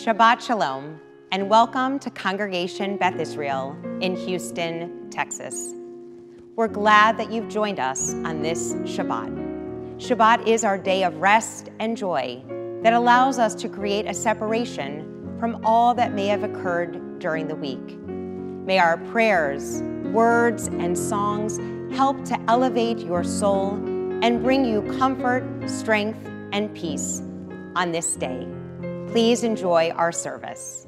Shabbat Shalom, and welcome to Congregation Beth Israel in Houston, Texas. We're glad that you've joined us on this Shabbat. Shabbat is our day of rest and joy that allows us to create a separation from all that may have occurred during the week. May our prayers, words, and songs help to elevate your soul and bring you comfort, strength, and peace on this day. Please enjoy our service.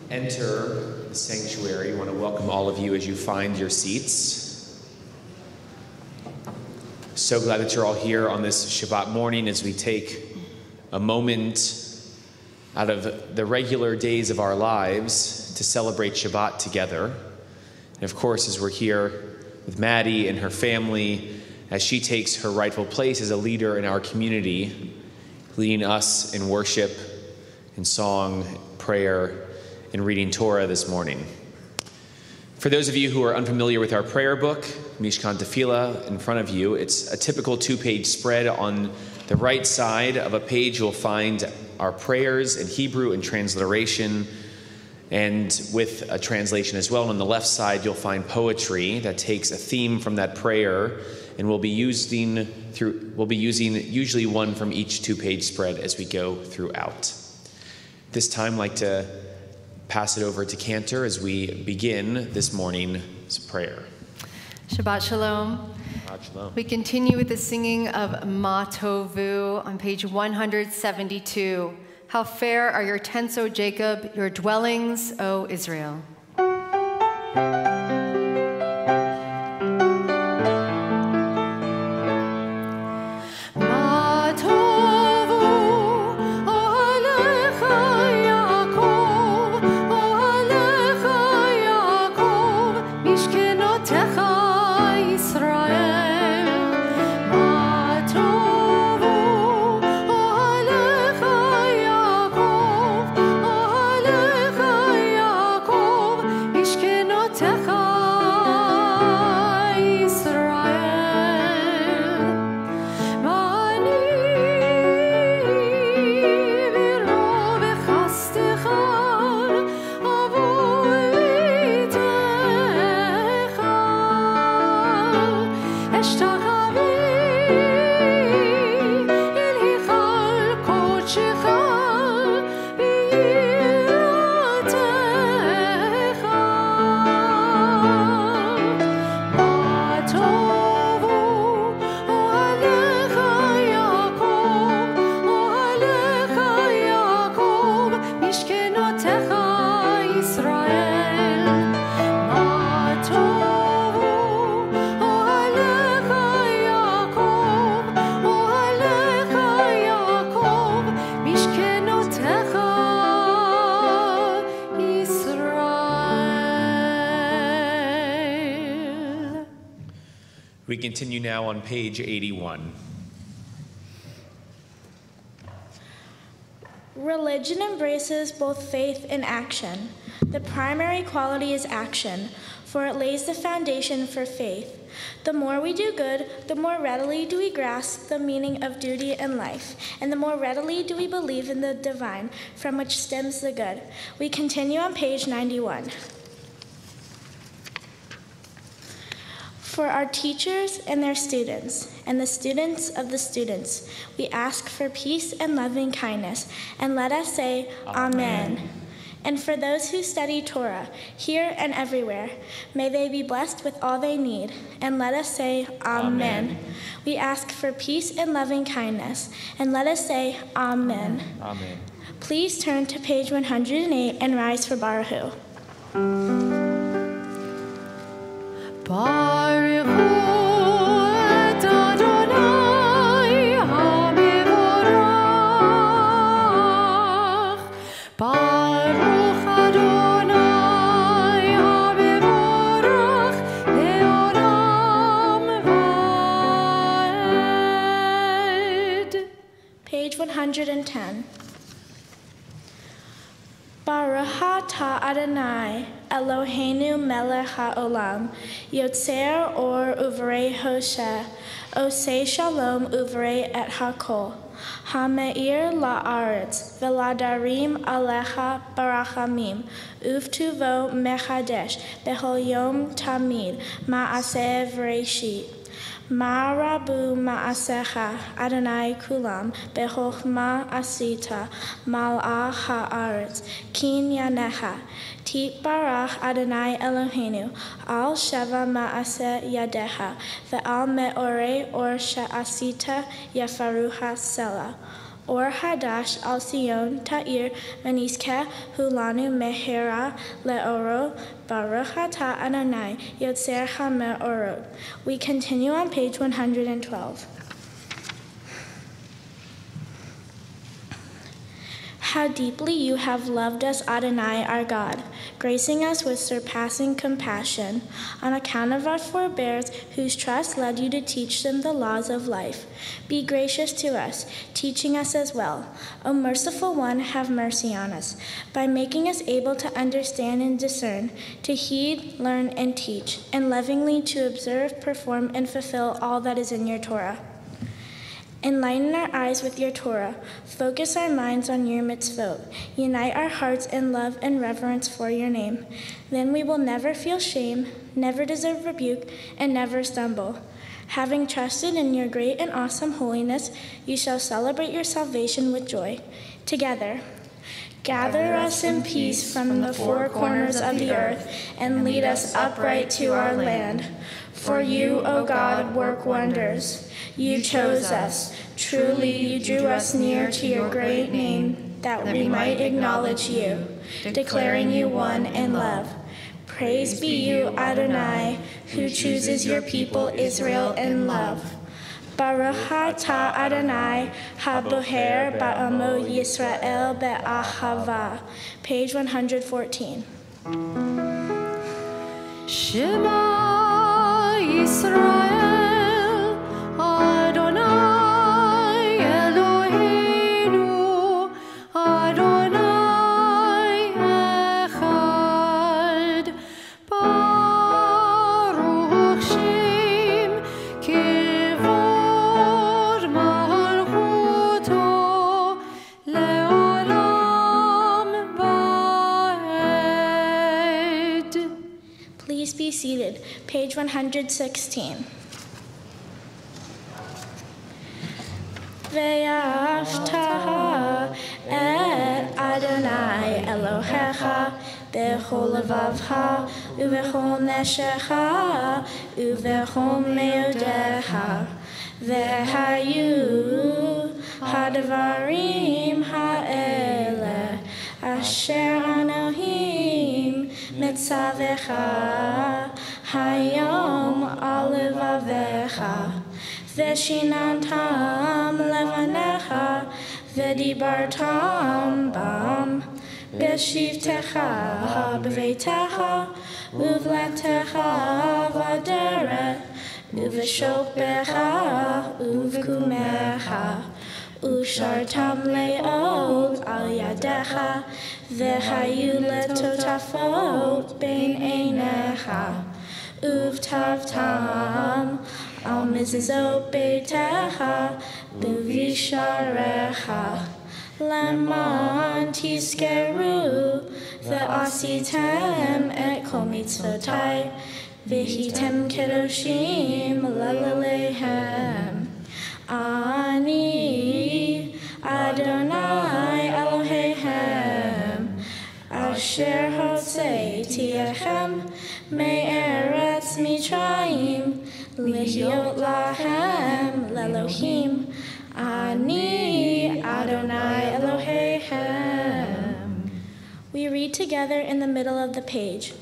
Enter the sanctuary. I want to welcome all of you as you find your seats. So glad that you're all here on this Shabbat morning as we take a moment out of the regular days of our lives to celebrate Shabbat together. And of course, as we're here with Maddie and her family, as she takes her rightful place as a leader in our community, leading us in worship, in song, prayer, and reading Torah this morning. For those of you who are unfamiliar with our prayer book, Mishkan Tefillah, in front of you, it's a typical two-page spread. On the right side of a page, you'll find our prayers in Hebrew and transliteration, and with a translation as well. And on the left side, you'll find poetry that takes a theme from that prayer, and we'll be using usually one from each two-page spread as we go throughout. This time, I'd like to pass it over to Cantor as we begin this morning's prayer. Shabbat Shalom. Shabbat Shalom. We continue with the singing of Ma Tovu on page 172. How fair are your tents, O Jacob, your dwellings, O Israel. Oh We continue now on page 81. Religion embraces both faith and action. The primary quality is action, for it lays the foundation for faith. The more we do good, the more readily do we grasp the meaning of duty and life, and the more readily do we believe in the divine from which stems the good. We continue on page 91. For our teachers and their students, and the students of the students, we ask for peace and loving kindness, and let us say, Amen. And for those who study Torah, here and everywhere, may they be blessed with all they need, and let us say, Amen. We ask for peace and loving kindness, and let us say, Amen. Amen. Please turn to page 108 and rise for Baruch. Baruch et Adonai HaMevorach. Baruch Adonai HaMevorach le'olam va'ed. Page 110. Baruch atah Adonai Eloheinu melech haolam, yotzer or uvrei hoshe, osei shalom uvrei et hakol, hameir la'aretz, veladarim alecha barachamim, uvtuvo mechadesh, behol yom tamid, ma'aseh v'reishit. Ma'arabu ma'asecha, Adonai kulam, bechochma asita, mal'ah ha'aretz, kin yanecha, titbarach Adonai Eloheinu, al sheva ma'aseh yadecha, ve'al me'orei or she'asita yafaruha selah. Or hadash al Sion ta'ir v'nizkeh hulanu mehera le'oro baruch atah Adonai yotzer ha'me'orot. We continue on page 112. How deeply you have loved us, Adonai, our God, gracing us with surpassing compassion, on account of our forebears whose trust led you to teach them the laws of life. Be gracious to us, teaching us as well. O merciful one, have mercy on us, by making us able to understand and discern, to heed, learn, and teach, and lovingly to observe, perform, and fulfill all that is in your Torah. Enlighten our eyes with your Torah. Focus our minds on your mitzvot. Unite our hearts in love and reverence for your name. Then we will never feel shame, never deserve rebuke, and never stumble. Having trusted in your great and awesome holiness, you shall celebrate your salvation with joy. Together, gather us in peace from the four corners of the earth, and lead us upright to our land. For you, O God, work wonders. You chose us. Truly, you drew us near to your great name, that we might acknowledge you, declaring you one in love. Praise be you, Adonai, who chooses your people Israel in love. Baruch atah Adonai, haboher ba'amo Yisrael be'ahava. Page 114. Shema Yisrael. Please be seated. Page 116. Ve'ahavta et Adonai Elohecha b'chol levavcha u'b'chol nefshecha u'b'chol me'odecha ve'hayu hadvarim ha'eleh Asher Anohim Mitzavecha Hayom al levavecha Veshinantam levanecha Vedibartam bam Beshivtecha beveitecha Uvletecha vaderet Uveshokbecha uvkumecha Ushartam le'od al yadecha Vehayu letotafot bein einecha Uvtavtam al mizizot beitecha Bevisharecha Leman tiskeru Ve'asitem et kol mitzvotai Vehitem kedoshim lelelehem Ani Adonai Eloheihem Asher hotzeiti echem me'eretz Mitzrayim Lihyot lahem lelohim Ani Adonai Eloheihem. We read together in the middle of the page.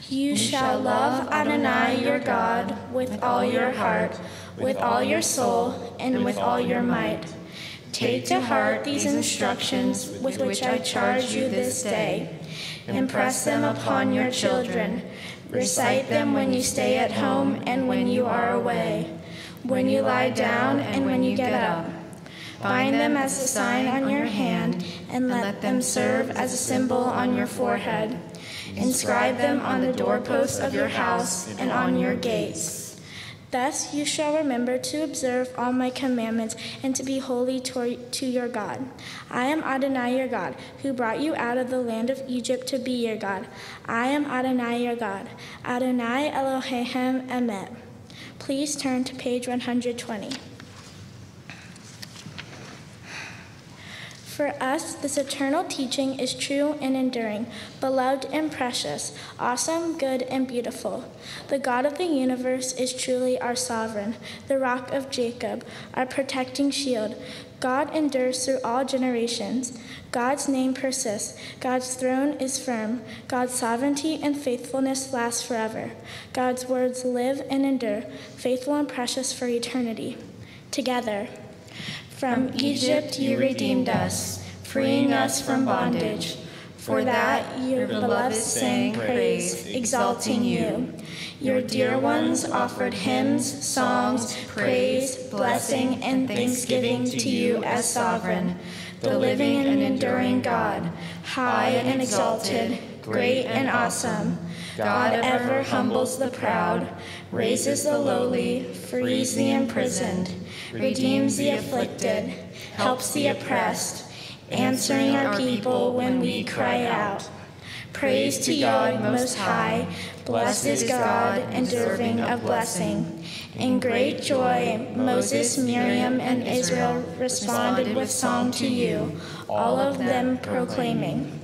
You shall love Adonai your God with all your heart, with all your soul, and with all your might. Take to heart these instructions with which I charge you this day. Impress them upon your children. Recite them when you stay at home and when you are away, when you lie down and when you get up. Bind them as a sign on your hand and let them serve as a symbol on your forehead. Inscribe them on the doorposts of your house and on your gates. Thus you shall remember to observe all my commandments and to be holy to your God. I am Adonai your God, who brought you out of the land of Egypt to be your God. I am Adonai your God. Adonai Eloheihem Emet. Please turn to page 120. For us, this eternal teaching is true and enduring, beloved and precious, awesome, good, and beautiful. The God of the universe is truly our sovereign, the rock of Jacob, our protecting shield. God endures through all generations. God's name persists. God's throne is firm. God's sovereignty and faithfulness last forever. God's words live and endure, faithful and precious for eternity. Together. From Egypt you redeemed us, freeing us from bondage. For that your beloved sang praise, exalting you. Your dear ones offered hymns, songs, praise, blessing, and thanksgiving to you as sovereign, the living and enduring God, high and exalted, great and awesome. God ever humbles the proud, raises the lowly, frees the imprisoned, redeems the afflicted, helps the oppressed, answering our people when we cry out. Praise to God Most High, blessed is God and deserving of blessing. In great joy, Moses, Miriam, and Israel responded with song to you, all of them proclaiming.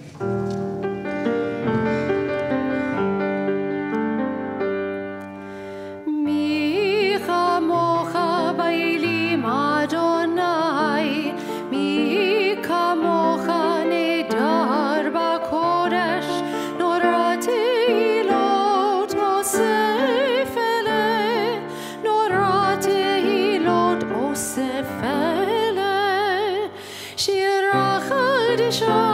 Israel,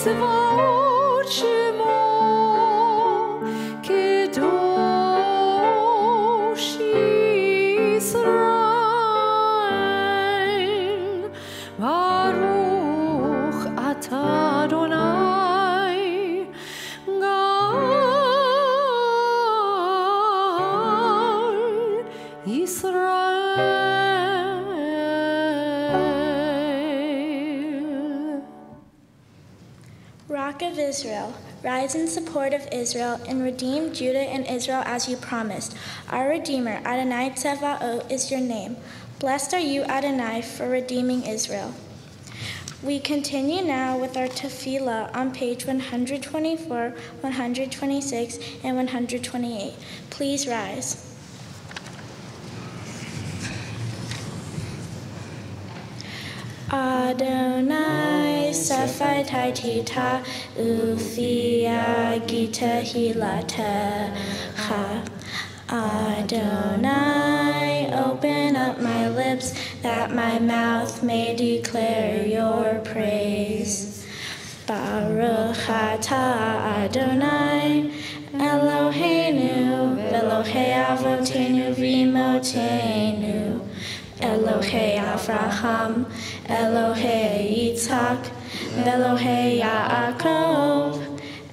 צבאות שמו קדוש ישראל ברוך אתה אדוני גאל ישראל. Rock of Israel, rise in support of Israel and redeem Judah and Israel as you promised. Our Redeemer, Adonai Tzevaot, is your name. Blessed are you, Adonai, for redeeming Israel. We continue now with our tefillah on page 124, 126, and 128. Please rise. Adonai Safai Taitita Ufia Gita Hilatecha. Adonai, open up my lips that my mouth may declare your praise. Baruch atah Adonai Eloheinu Elohei Avotenu v'Imotenu Elohei Avraham, Elohei Yitzhak, Elohei Yaakov,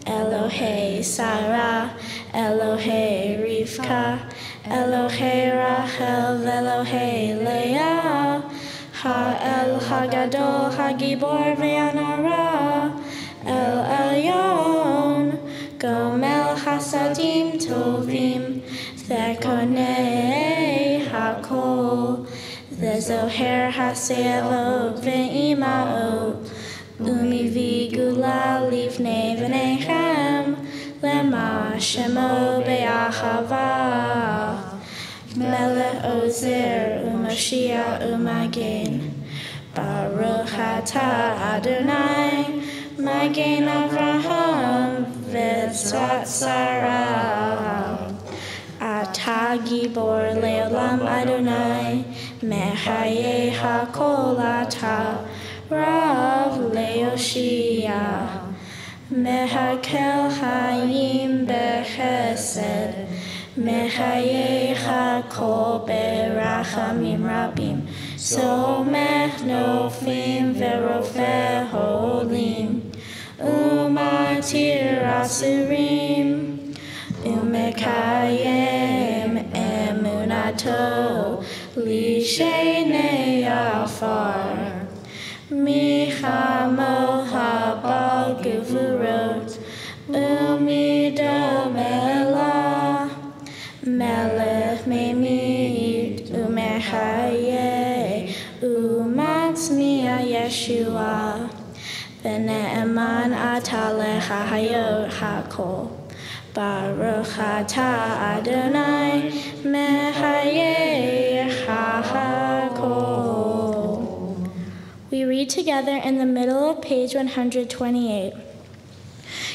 Elohei Sarah, Elohei Rivka, Elohei Rachel, Elohei Leah, Ha'el Hagadol, Hagibor Ve'anara, El Elyon, Gomel Hasadim Tovim, Thekonei Hakol, the Zoher Haseelot Ve'imaot, Umivi Gula Livnei V'nechem, Lema Shemo Be'ahava, Melech Ozer U'Mashiach U'Magen, Baruch atah Adonai, Magen Avraham V'Tzvat Sarah. Atah Gibor Le'olam Adonai, Mehaye HaKol Atah, Rav Le'Yoshia, Mehakel Hayim Bechesed, Mehaye HaKol Berachamim Rabim, Somech Nofim Ve'Rofeh Holim, Umatir Asurim, Umekayem emunato lishenei afar michamo habal gevurot umidomela melech memid umechaye umatzmiya Yeshua v'ne'eman atalecha hayot hakol. Baruch atah Adonai Mehaye HaKol. We read together in the middle of page 128.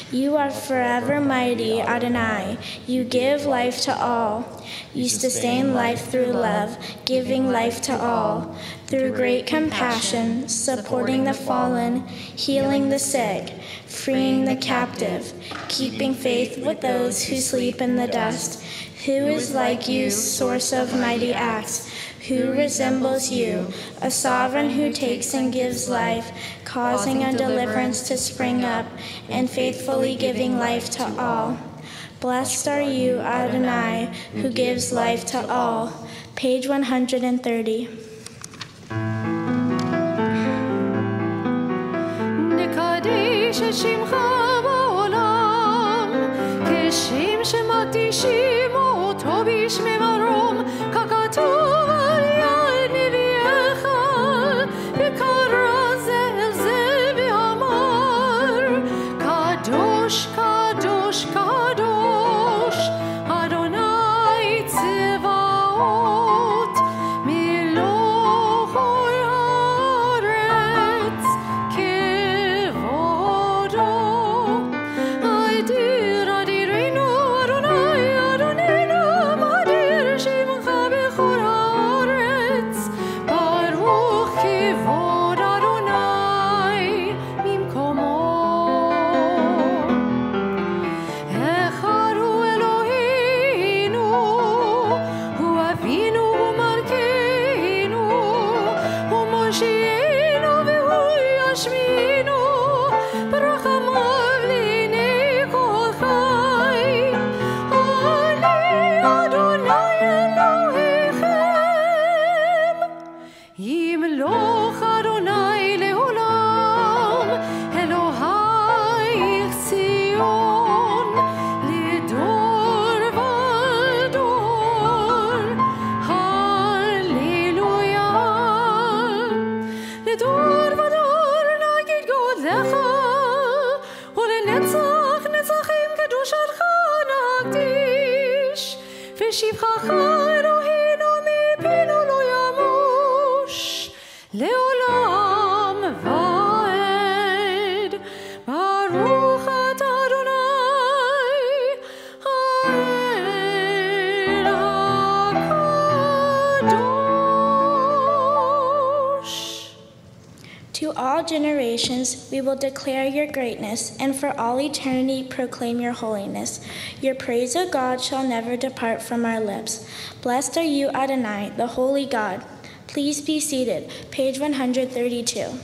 You are forever mighty, Adonai. You give life to all. You sustain life through love, giving life to all. Through great compassion, supporting the fallen, healing the sick, freeing the captive, keeping faith with those who sleep in the dust. Who is like you, source of mighty acts? Who resembles you, a sovereign who takes and gives life, causing a deliverance to spring up, and faithfully giving life to all? Blessed are you, Adonai, who gives life to all. Page 130. נקדש את שמך בעולם, כשם שמקדישים אותו בשמי מרום, ככתוב על יד נביאך, וקרא זה אל זה ואמר, קדוש, קדוש, קדוש, אדוני צבאות, מלוא כל הארץ כבודו. אדיר אדירנו אדוני שבחך אלוהינו מפינו לא ימוש לעולם ועד. ברוך אתה אדוני האל הקדוש. To all generations we will declare your greatness, and for all eternity proclaim your holiness. Your praise, O God, shall never depart from our lips. Blessed are you, Adonai, the holy God. Please be seated. Page 132.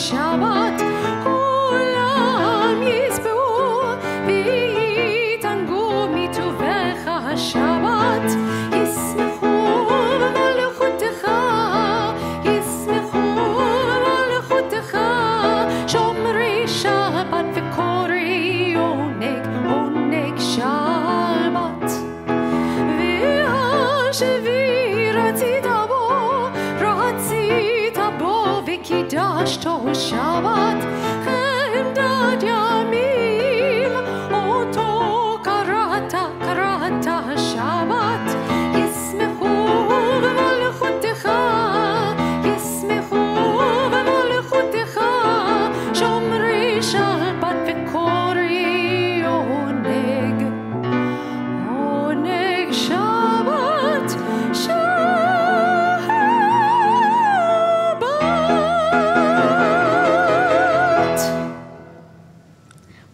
Shabbat, kulam yisbeu v'yitangu mituvecha. Shabbat, yismechu b'malchutecha, yismechu b'malchutecha. Shomrei Shabbat v'korei oneg Shabbat. V'hashevi ratzita bo v'kidashto Shabbat, chemdad yamim, oto karata Shabbat. Yismechu b'malchutecha, yismechu b'malchutecha. Shomrei Shabbat v'korei oneg Shabbat.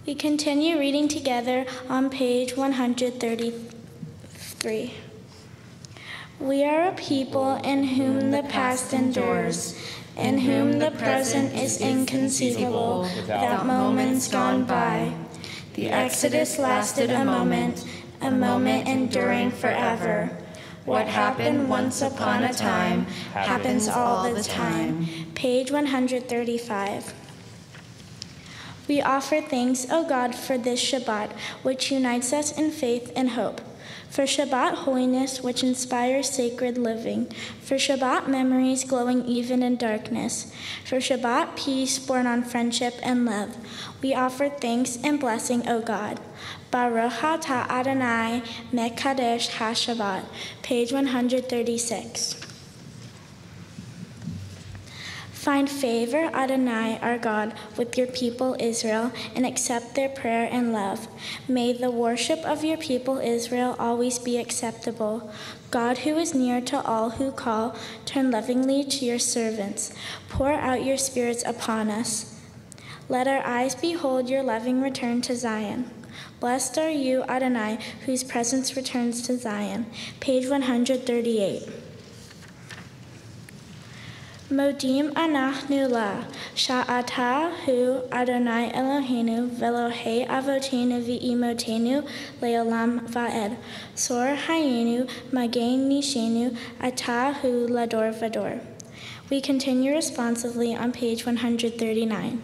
We continue reading together on page 133. We are a people in whom the past endures, in whom the present is inconceivable, without moments gone by. The Exodus lasted a moment enduring forever. What happened once upon a time happens all the time. Page 135. We offer thanks, O God, for this Shabbat, which unites us in faith and hope. For Shabbat holiness, which inspires sacred living. For Shabbat memories glowing even in darkness. For Shabbat peace born on friendship and love. We offer thanks and blessing, O God. Baruch atah Adonai mekadesh ha-Shabbat. Page 136. Find favor, Adonai, our God, with your people Israel, and accept their prayer and love. May the worship of your people Israel always be acceptable. God, who is near to all who call, turn lovingly to your servants. Pour out your spirits upon us. Let our eyes behold your loving return to Zion. Blessed are you, Adonai, whose presence returns to Zion. Page 138. Modim anachnu la, sha'ata hu Adonai Eloheinu, velohei avotenu v'imotenu leolam va'ed. Sor hayenu, magen nishenu, ata hu lador vador. We continue responsively on page 139.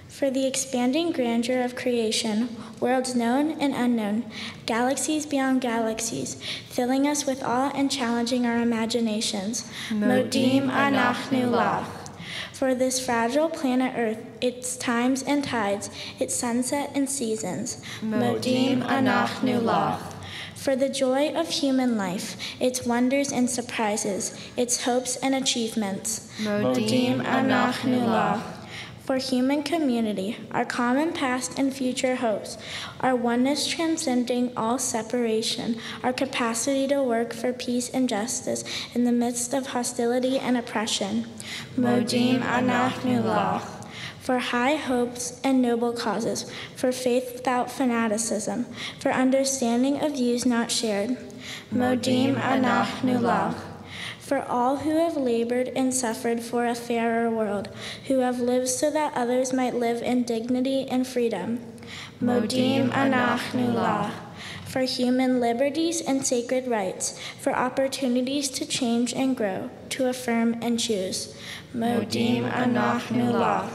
For the expanding grandeur of creation, worlds known and unknown, galaxies beyond galaxies, filling us with awe and challenging our imaginations. Modim anachnu la. For this fragile planet Earth, its times and tides, its sunset and seasons. Modim anachnu la. For the joy of human life, its wonders and surprises, its hopes and achievements. Modim anachnu la. For human community, our common past and future hopes, our oneness transcending all separation, our capacity to work for peace and justice in the midst of hostility and oppression. Modim anachnu la. For high hopes and noble causes, for faith without fanaticism, for understanding of views not shared. Modim anachnu la. For all who have labored and suffered for a fairer world, who have lived so that others might live in dignity and freedom. Modim anachnu la. for human liberties and sacred rights, for opportunities to change and grow, to affirm and choose. Modim anachnu lach.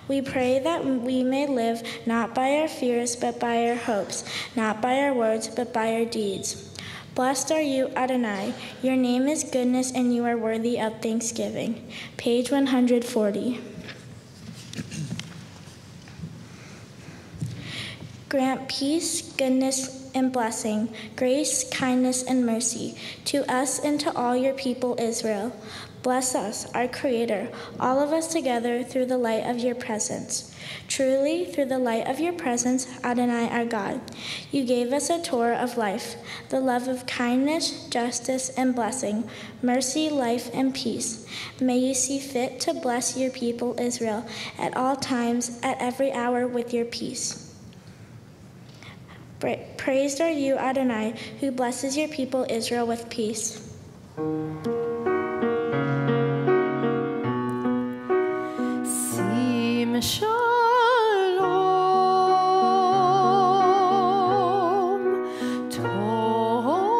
We pray that we may live not by our fears, but by our hopes, not by our words, but by our deeds. Blessed are you, Adonai. Your name is goodness, and you are worthy of thanksgiving. Page 140. Grant peace, goodness, and blessing, grace, kindness, and mercy to us and to all your people Israel. Bless us, our Creator, all of us together through the light of your presence. Truly, through the light of your presence, Adonai our God, you gave us a Torah of life, the love of kindness, justice, and blessing, mercy, life, and peace. May you see fit to bless your people Israel at all times, at every hour with your peace. Praised are you, Adonai, who blesses your people Israel with peace. Sim shalom, tova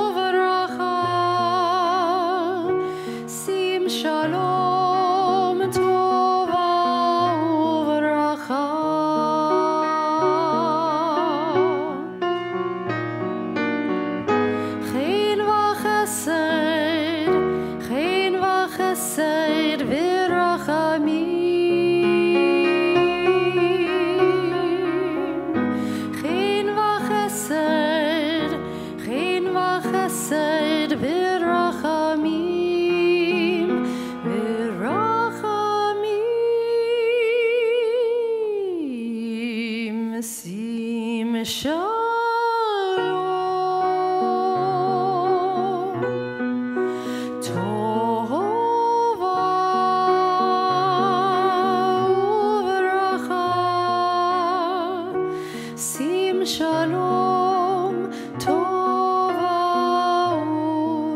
uvracha. Sim shalom, tova uvracha. Chen v'chesed, chen v'chesed v'rachamim. Chen v'chesed, chen v'chesed v'rachamim. V'rachamim. Sim shalom. Tova uvracha. Sim shalom. Tova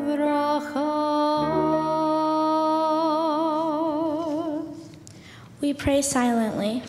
uvracha. We pray silently.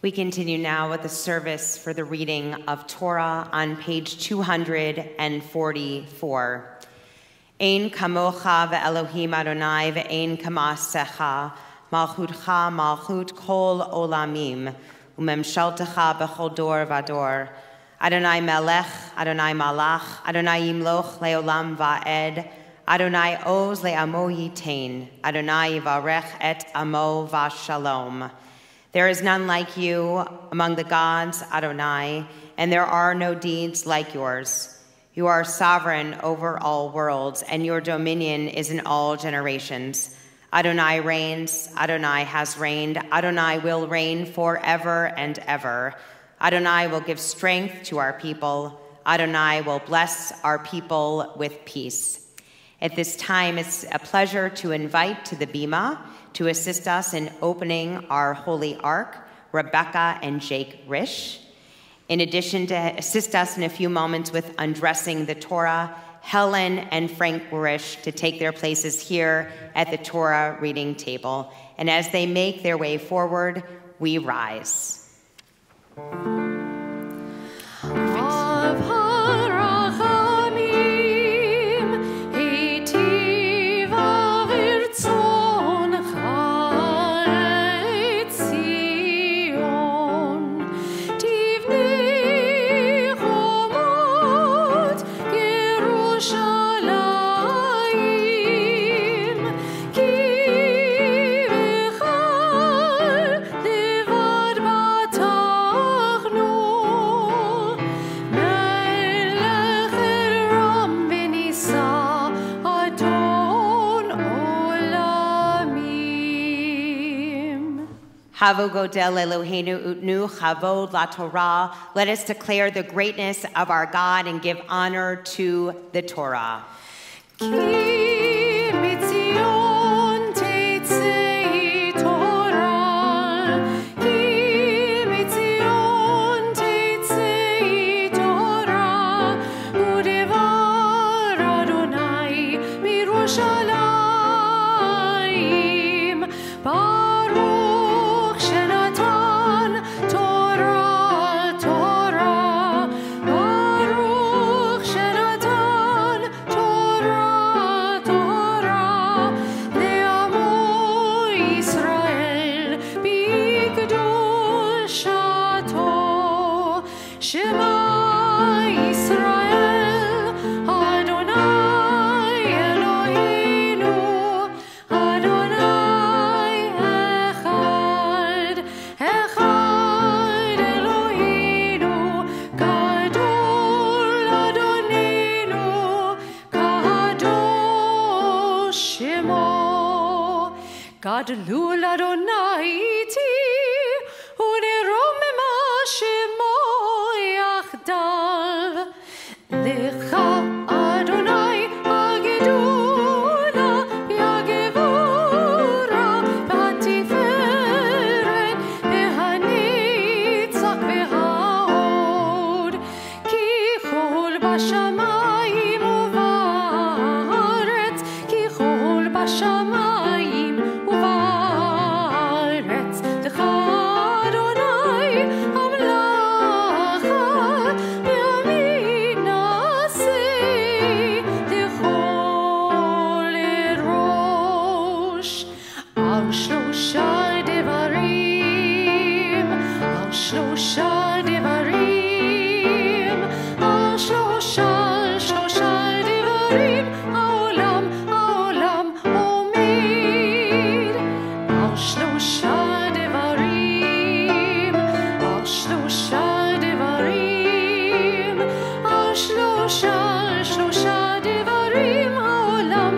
We continue now with the service for the reading of Torah on page 244. Ein kamocha ve'Elohim Adonai ve'ein kamasecha, malchutcha malchut kol olamim, umemshaltecha bechol dor vador. Adonai melech, Adonai malach, Adonai yimloch leolam va'ed, Adonai oz le'amo yitain, Adonai yivarech et amo v'shalom. There is none like you among the gods, Adonai, and there are no deeds like yours. You are sovereign over all worlds, and your dominion is in all generations. Adonai reigns, Adonai has reigned, Adonai will reign forever and ever. Adonai will give strength to our people. Adonai will bless our people with peace. At this time, it's a pleasure to invite to the Bima to assist us in opening our Holy Ark, Rebecca and Jake Risch. In addition to assist us in a few moments with undressing the Torah, Helen and Frank Risch to take their places here at the Torah reading table. And as they make their way forward, we rise. Havu Godel Eloheinu Utnu Chavod La Torah. Let us declare the greatness of our God and give honor to the Torah. Gadlul Adonai ti, uneromema shemo yachdav. Lecha Adonai agedula, yagevura, batiferet, behanitzach behahod. Ki chol bashamayim uvaretz, ki chol bashamayim uvaretz. Lecha Adonai amlacha, biyamin naseh, lechol erosh. Al shlosha devarim, al shlosha devarim, al shlosha devarim, העולם עומד. על שלושה דברים, על שלושה דברים, על שלושה דברים, העולם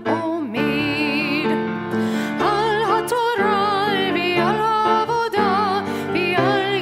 עומד. על התורה ועל העבודה ועל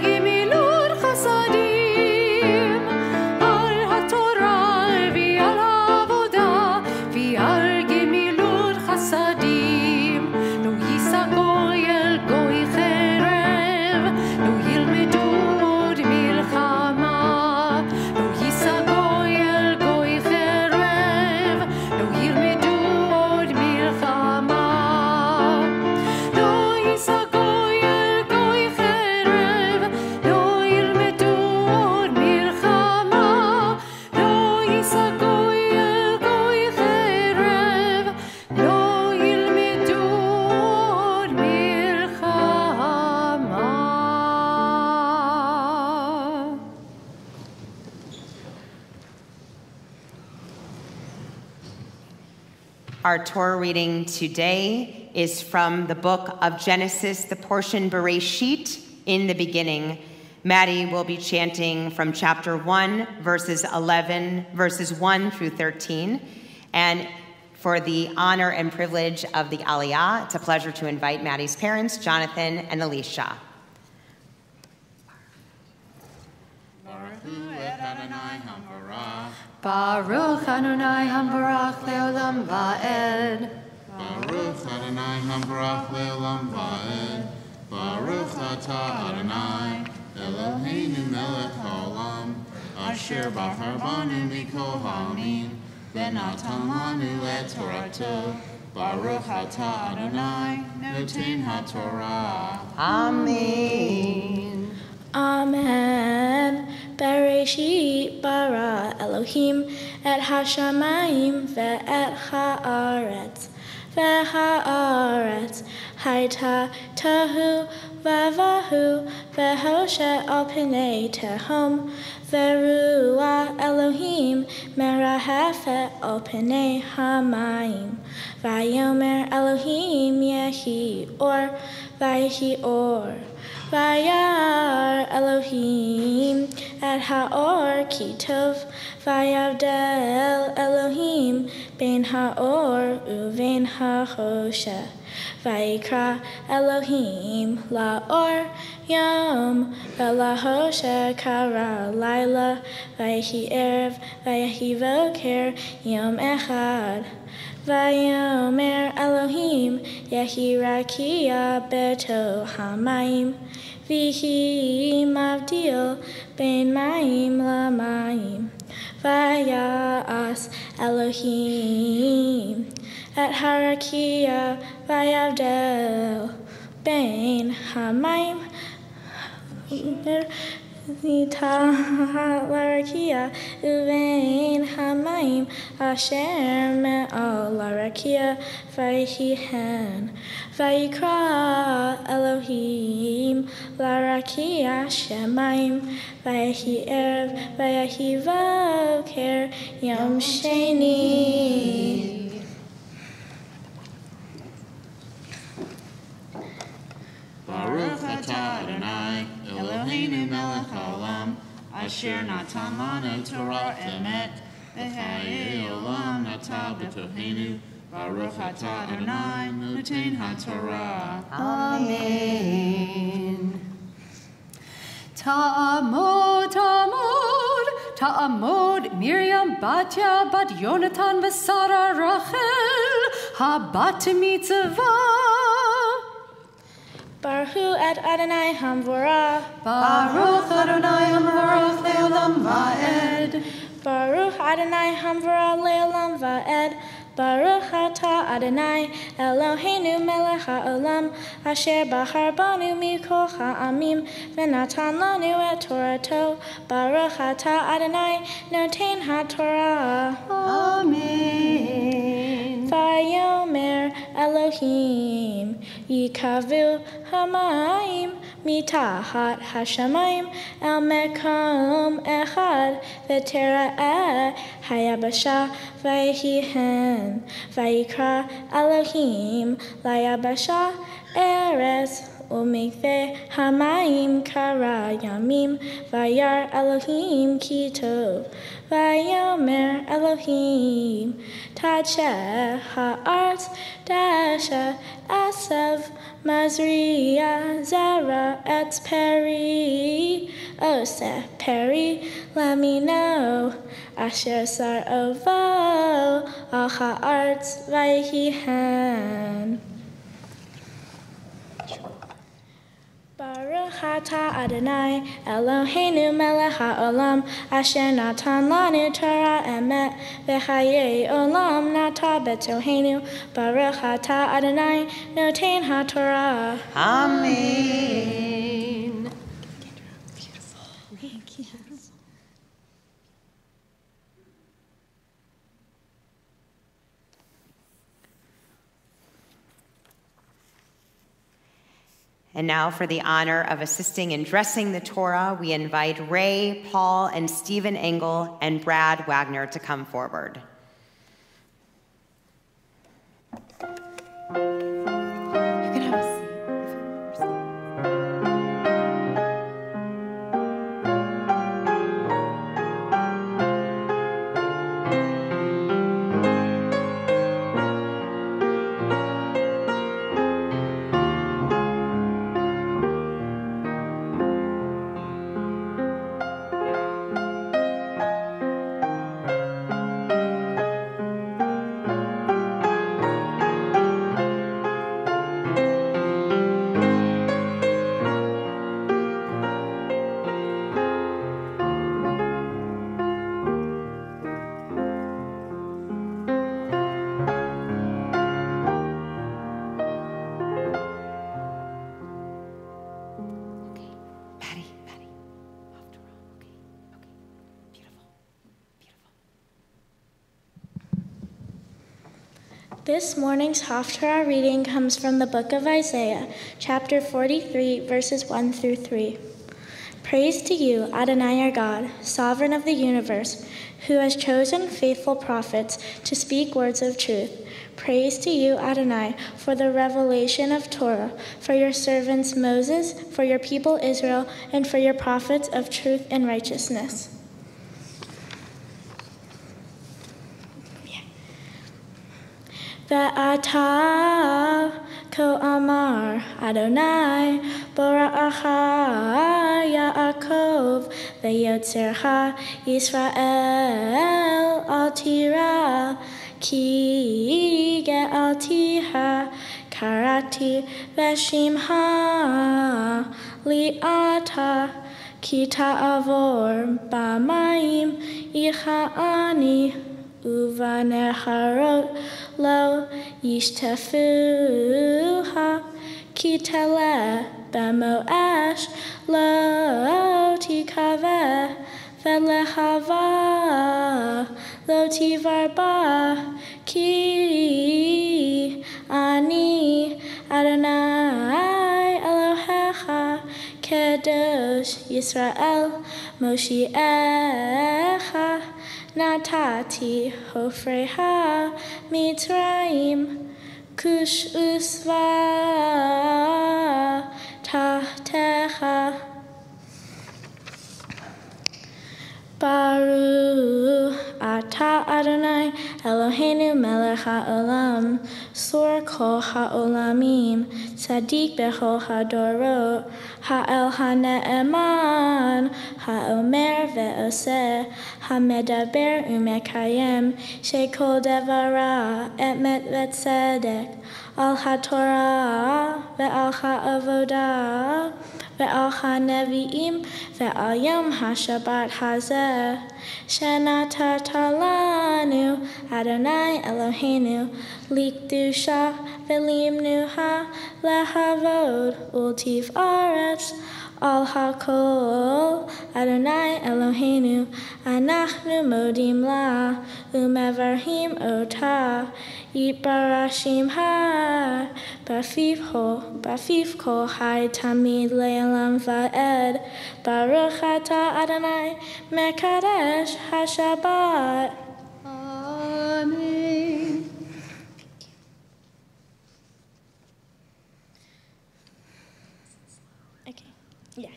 Our Torah reading today is from the book of Genesis, the portion Bereshit, in the beginning. Maddie will be chanting from chapter 1, verses 1 through 13. And for the honor and privilege of the Aliyah, it's a pleasure to invite Maddie's parents, Jonathan and Alicia. Baruch Adonai Hambarach Leolam Va'ed. Baruch Adonai Hambarach Leolam Va'ed. Baruch Atah Adonai Eloheinu Melech Haolam Asher Bachar Banu Mikol Ha'amin V'natan Lanu Et Torato Baruch Atah Adonai Noten HaTorah. Amen. Amen. Bereshit bara Elohim et hashamayim ve'et haaretz. Ve'haaretz haita tohu vavahu ve'hoshet al pnei tehom. Ve'ruah Elohim merahefet al pnei hamayim. Vayomer Elohim yehi or vayhi or. Vayar Elohim et haor ki tov. Vayavdel Elohim ben haor uven hachoshe. Vayikra Elohim laor yom velahoshe kara laila. Vayehi erev vayehi voker yom echad. Vayomer Elohim yehi rakia beto hamayim. Vihi mavdil ben mayim lamayim. Vayas Elohim et harakia vayavdel ben hamayim. Larakia uvein hamayim asher me'al larakia vayihen. Vayikra Elohim larakia shemayim. Vayehi erev vayehi voker yom sheni. Baruch Atah Adonai Eloheinu Melech Haolam Asher Natan Lanu Torah Emet V'chayei Olam Nata B'toheinu Baruch Atah Adonai Noten HaTorah. Amen. Ta'amod, ta'amod, ta'amod, Miriam Batya bat Yonatan v'Sara Rachel, ha-Bat Mitzvah. Baruch et Adonai Hamvorah. Baruch Adonai Hamvorach Leolam Va'ed. Baruch Adonai Hamvorah Leolam Va'ed. Baruch Atah Adonai Eloheinu Melech Haolam Asher Bachar Banu Mikol Ha'amim V'natan Lanu Et Torato. Baruch Atah Adonai Noten HaTorah. Amen. Vayomer Elohim Yikavu Hamayim Mitahat Hashamayim El Mekom Echad V'tera'eh Hayabasha Vayihen. Vayikra Elohim layabasha eretz umikveh hamayim kara yamim. Vayar Elohim ki tov. Vayomer Elohim tacheh ha'artz dasha asav mazriya zara etz peri oseh peri lamino asher sar ovo al ha'artz vayihen. Baruch atah Adonai Eloheinu melech haolam asher natan lanu Torah emet v'chayei olam nata b'toheinu. Baruch atah Adonai noten haTorah. Amen. Thank you. And now for the honor of assisting in dressing the Torah, we invite Ray, Paul, and Stephen Engel and Brad Wagner to come forward. This morning's Haftarah reading comes from the book of Isaiah, chapter 43, verses 1 through 3. Praise to you, Adonai our God, sovereign of the universe, who has chosen faithful prophets to speak words of truth. Praise to you, Adonai, for the revelation of Torah, for your servants Moses, for your people Israel, and for your prophets of truth and righteousness. Ve'ata ko amar Adonai bora'acha Yaakov ve'yotzercha Yisrael al tira ki ge'altiha karati ve'shimha li'ata ki ta'avor b'mayim icha'ani uvaneharot lo yishtafuha ki teleh b'mo'ash lo tikaveh ve'lehava lo tivarba ki ani Adonai Elohecha Kadosh Yisrael Moshiach Natati Hofreha Mitzrayim Kush Usva Tahtecha Baruch Ata Adonai Eloheinu Melech HaOlam Sor Kol HaOlamim Tzadik Bechol HaDorot Ha'el HaNe'eman HaOmer Ve'oseh HaMedaber Umekayem Shekol Devara Emet Ve'tzedek Al HaTorah Ve'al HaAvodah Ve'al HaNevi'im Ve'al Yom HaShabbat Hazeh Shenatata lanu Adonai Eloheinu Likdusha Ve'limnuha Lehavod Ultiv Aretz Al HaKol Adonai Eloheinu Anachnu Modim La Umevarhim Ota Yitbarashim Ha Bafif Kol Hai Tamid Le'elam Va'ed Baruch Ata Adonai Mekadesh HaShabbat. Amen. Okay, yeah.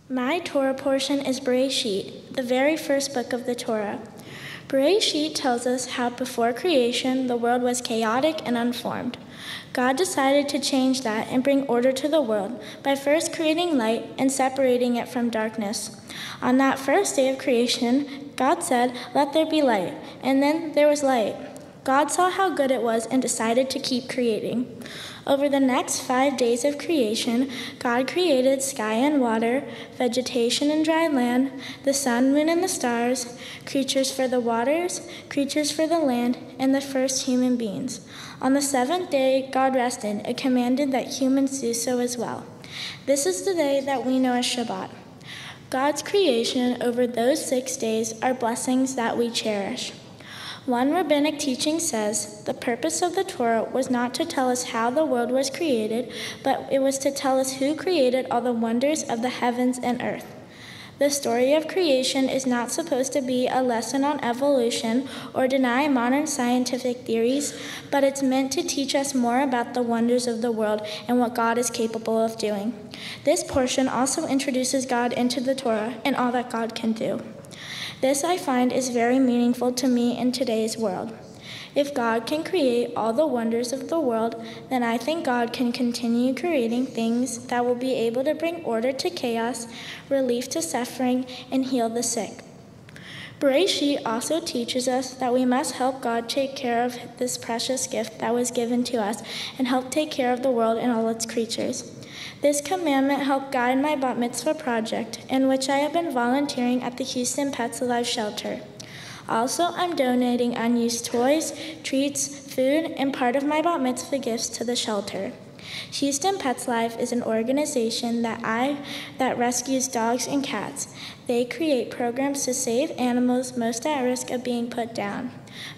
My Torah portion is Bereshit, the very first book of the Torah. Bereshit tells us how before creation the world was chaotic and unformed. God decided to change that and bring order to the world by first creating light and separating it from darkness. On that first day of creation, God said, "Let there be light," and then there was light. God saw how good it was and decided to keep creating. Over the next 5 days of creation, God created sky and water, vegetation and dry land, the sun, moon, and the stars, creatures for the waters, creatures for the land, and the first human beings. On the seventh day, God rested and commanded that humans do so as well. This is the day that we know as Shabbat. God's creation over those 6 days are blessings that we cherish. One rabbinic teaching says, the purpose of the Torah was not to tell us how the world was created, but it was to tell us who created all the wonders of the heavens and earth. The story of creation is not supposed to be a lesson on evolution or deny modern scientific theories, but it's meant to teach us more about the wonders of the world and what God is capable of doing. This portion also introduces God into the Torah and all that God can do. This, I find, is very meaningful to me in today's world. If God can create all the wonders of the world, then I think God can continue creating things that will be able to bring order to chaos, relief to suffering, and heal the sick. Bereshit also teaches us that we must help God take care of this precious gift that was given to us and help take care of the world and all its creatures. This commandment helped guide my Bat Mitzvah project, in which I have been volunteering at the Houston Pets Alive shelter. Also, I'm donating unused toys, treats, food, and part of my Bat Mitzvah gifts to the shelter. Houston Pets Life is an organization that rescues dogs and cats. They create programs to save animals most at risk of being put down.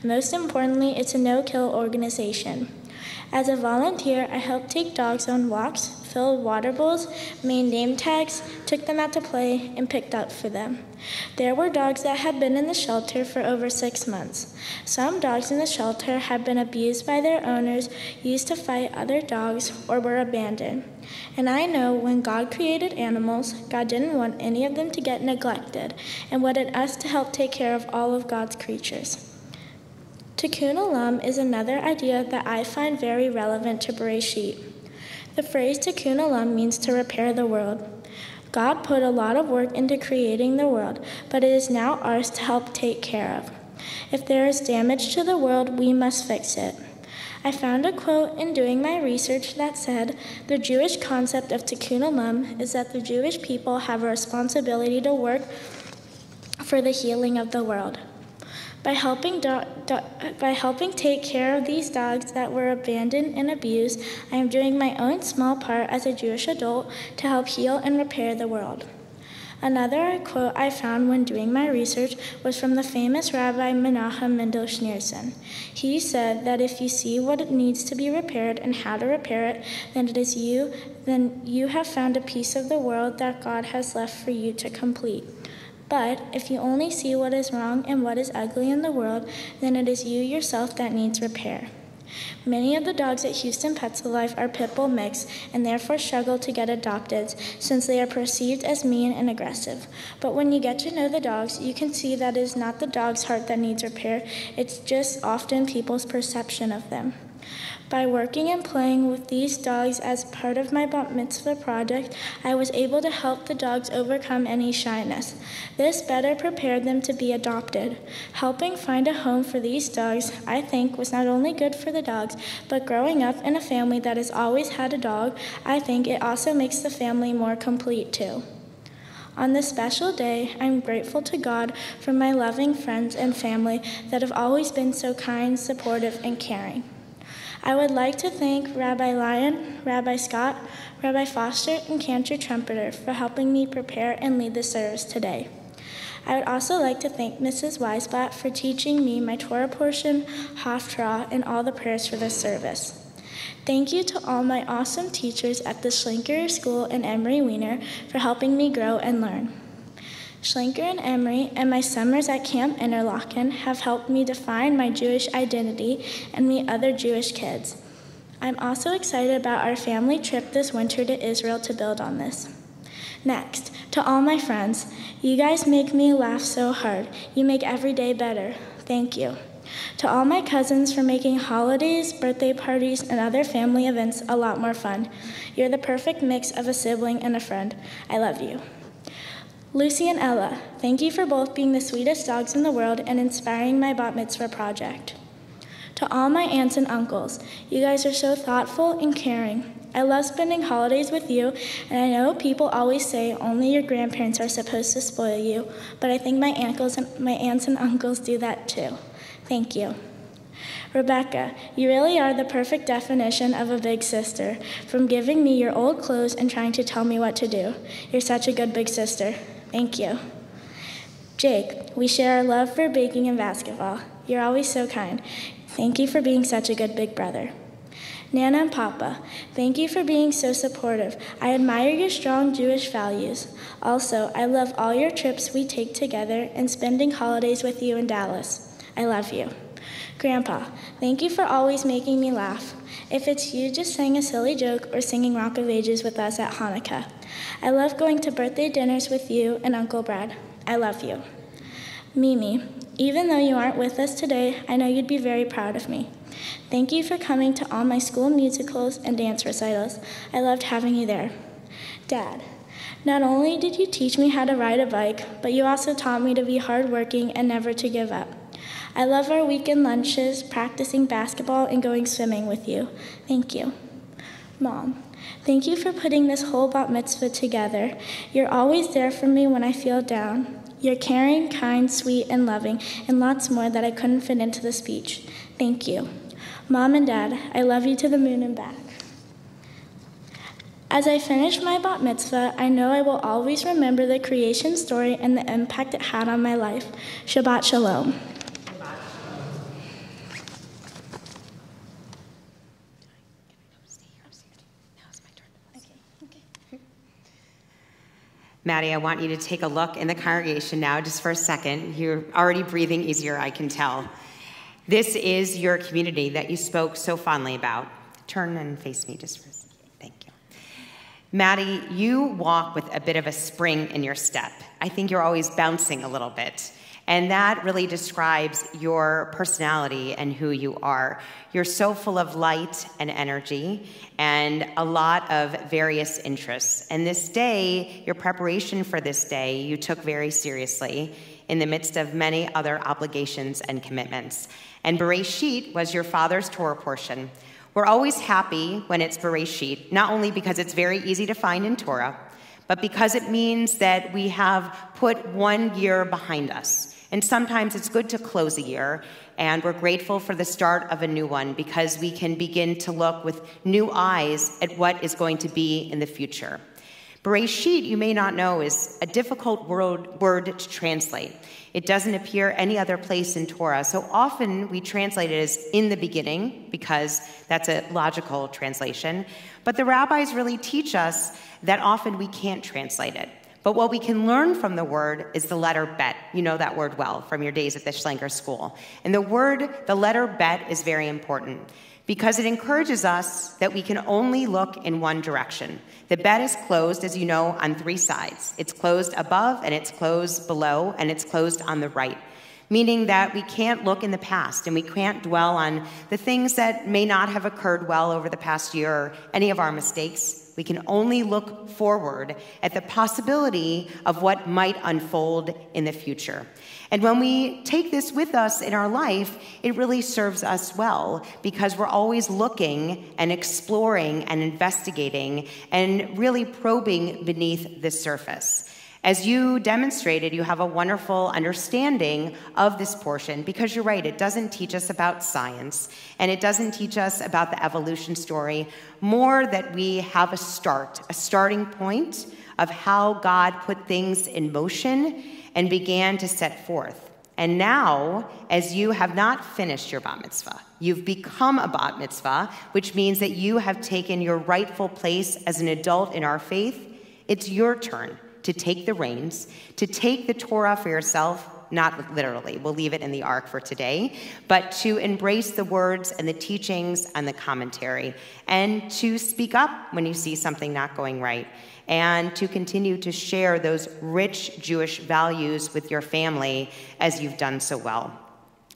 Most importantly, it's a no-kill organization. As a volunteer, I helped take dogs on walks, filled water bowls, made name tags, took them out to play, and picked up for them. There were dogs that had been in the shelter for over 6 months. Some dogs in the shelter had been abused by their owners, used to fight other dogs, or were abandoned. And I know when God created animals, God didn't want any of them to get neglected and wanted us to help take care of all of God's creatures. Tikkun Olam is another idea that I find very relevant to Bereshit. The phrase Tikkun Olam means to repair the world. God put a lot of work into creating the world, but it is now ours to help take care of. If there is damage to the world, we must fix it. I found a quote in doing my research that said, the Jewish concept of Tikkun Olam is that the Jewish people have a responsibility to work for the healing of the world. By helping take care of these dogs that were abandoned and abused, I am doing my own small part as a Jewish adult to help heal and repair the world. Another quote I found when doing my research was from the famous Rabbi Menachem Mendel Schneerson. He said that if you see what needs to be repaired and how to repair it, then you have found a piece of the world that God has left for you to complete. But if you only see what is wrong and what is ugly in the world, then it is you yourself that needs repair. Many of the dogs at Houston Pets Alive are pit bull mix and therefore struggle to get adopted since they are perceived as mean and aggressive. But when you get to know the dogs, you can see that it is not the dog's heart that needs repair, it's just often people's perception of them. By working and playing with these dogs as part of my Bat Mitzvah project, I was able to help the dogs overcome any shyness. This better prepared them to be adopted. Helping find a home for these dogs, I think, was not only good for the dogs, but growing up in a family that has always had a dog, I think it also makes the family more complete too. On this special day, I'm grateful to God for my loving friends and family that have always been so kind, supportive, and caring. I would like to thank Rabbi Lyon, Rabbi Scott, Rabbi Foster, and Cantor Trumpeter for helping me prepare and lead the service today. I would also like to thank Mrs. Weisblatt for teaching me my Torah portion, Haftarah, and all the prayers for this service. Thank you to all my awesome teachers at the Schlenker School and Emory Weiner for helping me grow and learn. Schlenker and Emory and my summers at Camp Interlaken have helped me define my Jewish identity and meet other Jewish kids. I'm also excited about our family trip this winter to Israel to build on this. Next, to all my friends, you guys make me laugh so hard. You make every day better. Thank you. To all my cousins for making holidays, birthday parties, and other family events a lot more fun. You're the perfect mix of a sibling and a friend. I love you. Lucy and Ella, thank you for both being the sweetest dogs in the world and inspiring my Bat Mitzvah project. To all my aunts and uncles, you guys are so thoughtful and caring. I love spending holidays with you, and I know people always say only your grandparents are supposed to spoil you, but I think my aunts and uncles do that too. Thank you. Rebecca, you really are the perfect definition of a big sister, from giving me your old clothes and trying to tell me what to do. You're such a good big sister. Thank you. Jake, we share our love for baking and basketball. You're always so kind. Thank you for being such a good big brother. Nana and Papa, thank you for being so supportive. I admire your strong Jewish values. Also, I love all your trips we take together and spending holidays with you in Dallas. I love you. Grandpa, thank you for always making me laugh. If it's you just saying a silly joke or singing Rock of Ages with us at Hanukkah. I love going to birthday dinners with you and Uncle Brad. I love you. Mimi, even though you aren't with us today, I know you'd be very proud of me. Thank you for coming to all my school musicals and dance recitals. I loved having you there. Dad, not only did you teach me how to ride a bike, but you also taught me to be hardworking and never to give up. I love our weekend lunches, practicing basketball, and going swimming with you. Thank you. Mom, thank you for putting this whole Bat Mitzvah together. You're always there for me when I feel down. You're caring, kind, sweet, and loving, and lots more that I couldn't fit into the speech. Thank you. Mom and Dad, I love you to the moon and back. As I finish my bat mitzvah, I know I will always remember the creation story and the impact it had on my life. Shabbat Shalom. Maddie, I want you to take a look in the congregation now just for a second. You're already breathing easier, I can tell. This is your community that you spoke so fondly about. Turn and face me just for a second. Thank you. Maddie, you walk with a bit of a spring in your step. I think you're always bouncing a little bit. And that really describes your personality and who you are. You're so full of light and energy and a lot of various interests. And this day, your preparation for this day, you took very seriously in the midst of many other obligations and commitments. And Bereshit was your father's Torah portion. We're always happy when it's Bereshit, not only because it's very easy to find in Torah, but because it means that we have put 1 year behind us. And sometimes it's good to close a year, and we're grateful for the start of a new one because we can begin to look with new eyes at what is going to be in the future. Bereshit, you may not know, is a difficult word to translate. It doesn't appear any other place in Torah, so often we translate it as in the beginning because that's a logical translation. But the rabbis really teach us that often we can't translate it. But what we can learn from the word is the letter bet. You know that word well from your days at the Schlenker School. And the letter bet is very important because it encourages us that we can only look in one direction. The bet is closed, as you know, on 3 sides. It's closed above, and it's closed below, and it's closed on the right, meaning that we can't look in the past, and we can't dwell on the things that may not have occurred well over the past year or any of our mistakes. We can only look forward at the possibility of what might unfold in the future. And when we take this with us in our life, it really serves us well because we're always looking and exploring and investigating and really probing beneath the surface. As you demonstrated, you have a wonderful understanding of this portion because you're right, it doesn't teach us about science and it doesn't teach us about the evolution story, more that we have a starting point of how God put things in motion and began to set forth. And now, as you have not finished your bat mitzvah, you've become a bat mitzvah, which means that you have taken your rightful place as an adult in our faith. It's your turn to take the reins, to take the Torah for yourself, not literally, we'll leave it in the ark for today, but to embrace the words and the teachings and the commentary, and to speak up when you see something not going right, and to continue to share those rich Jewish values with your family as you've done so well.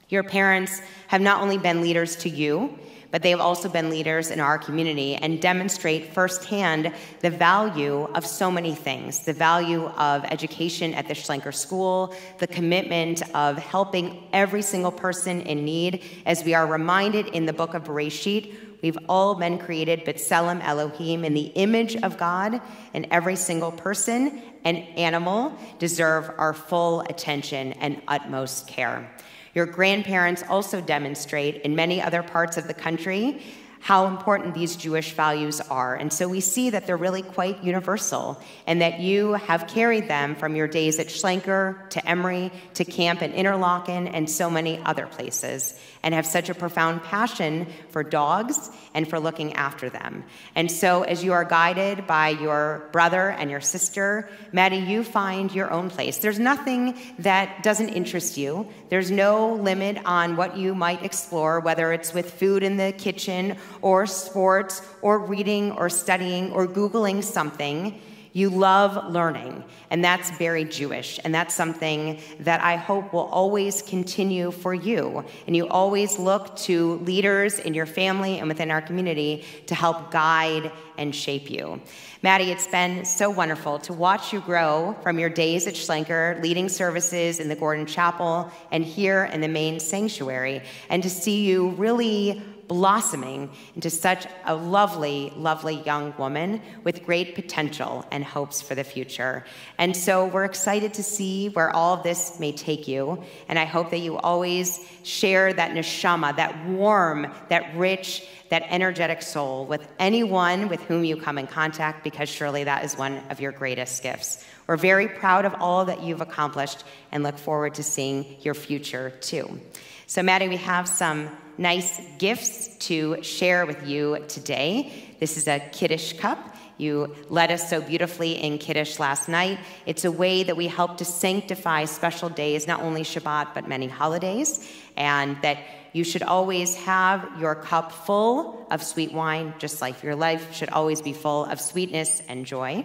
Your parents have not only been leaders to you, but they have also been leaders in our community and demonstrate firsthand the value of so many things, the value of education at the Schlenker School, the commitment of helping every single person in need. As we are reminded in the book of Bereshit, we've all been created, B'Tselem Elohim, in the image of God, and every single person and animal deserve our full attention and utmost care. Your grandparents also demonstrate in many other parts of the country how important these Jewish values are. And so we see that they're really quite universal and that you have carried them from your days at Schlenker to Emory to camp in Interlaken and so many other places and have such a profound passion for dogs and for looking after them. And so as you are guided by your brother and your sister, Maddie, you find your own place. There's nothing that doesn't interest you. There's no limit on what you might explore, whether it's with food in the kitchen or sports or reading or studying or Googling something. You love learning, and that's very Jewish, and that's something that I hope will always continue for you. And you always look to leaders in your family and within our community to help guide and shape you. Maddie, it's been so wonderful to watch you grow from your days at Schlenker, leading services in the Gordon Chapel and here in the main sanctuary, and to see you really blossoming into such a lovely, lovely young woman with great potential and hopes for the future. And so we're excited to see where all of this may take you. And I hope that you always share that neshama, that warm, that rich, that energetic soul with anyone with whom you come in contact, because surely that is one of your greatest gifts. We're very proud of all that you've accomplished and look forward to seeing your future too. So Maddie, we have some nice gifts to share with you today. This is a Kiddush cup. You led us so beautifully in Kiddush last night. It's a way that we help to sanctify special days, not only Shabbat, but many holidays, and that you should always have your cup full of sweet wine, just like your life should always be full of sweetness and joy.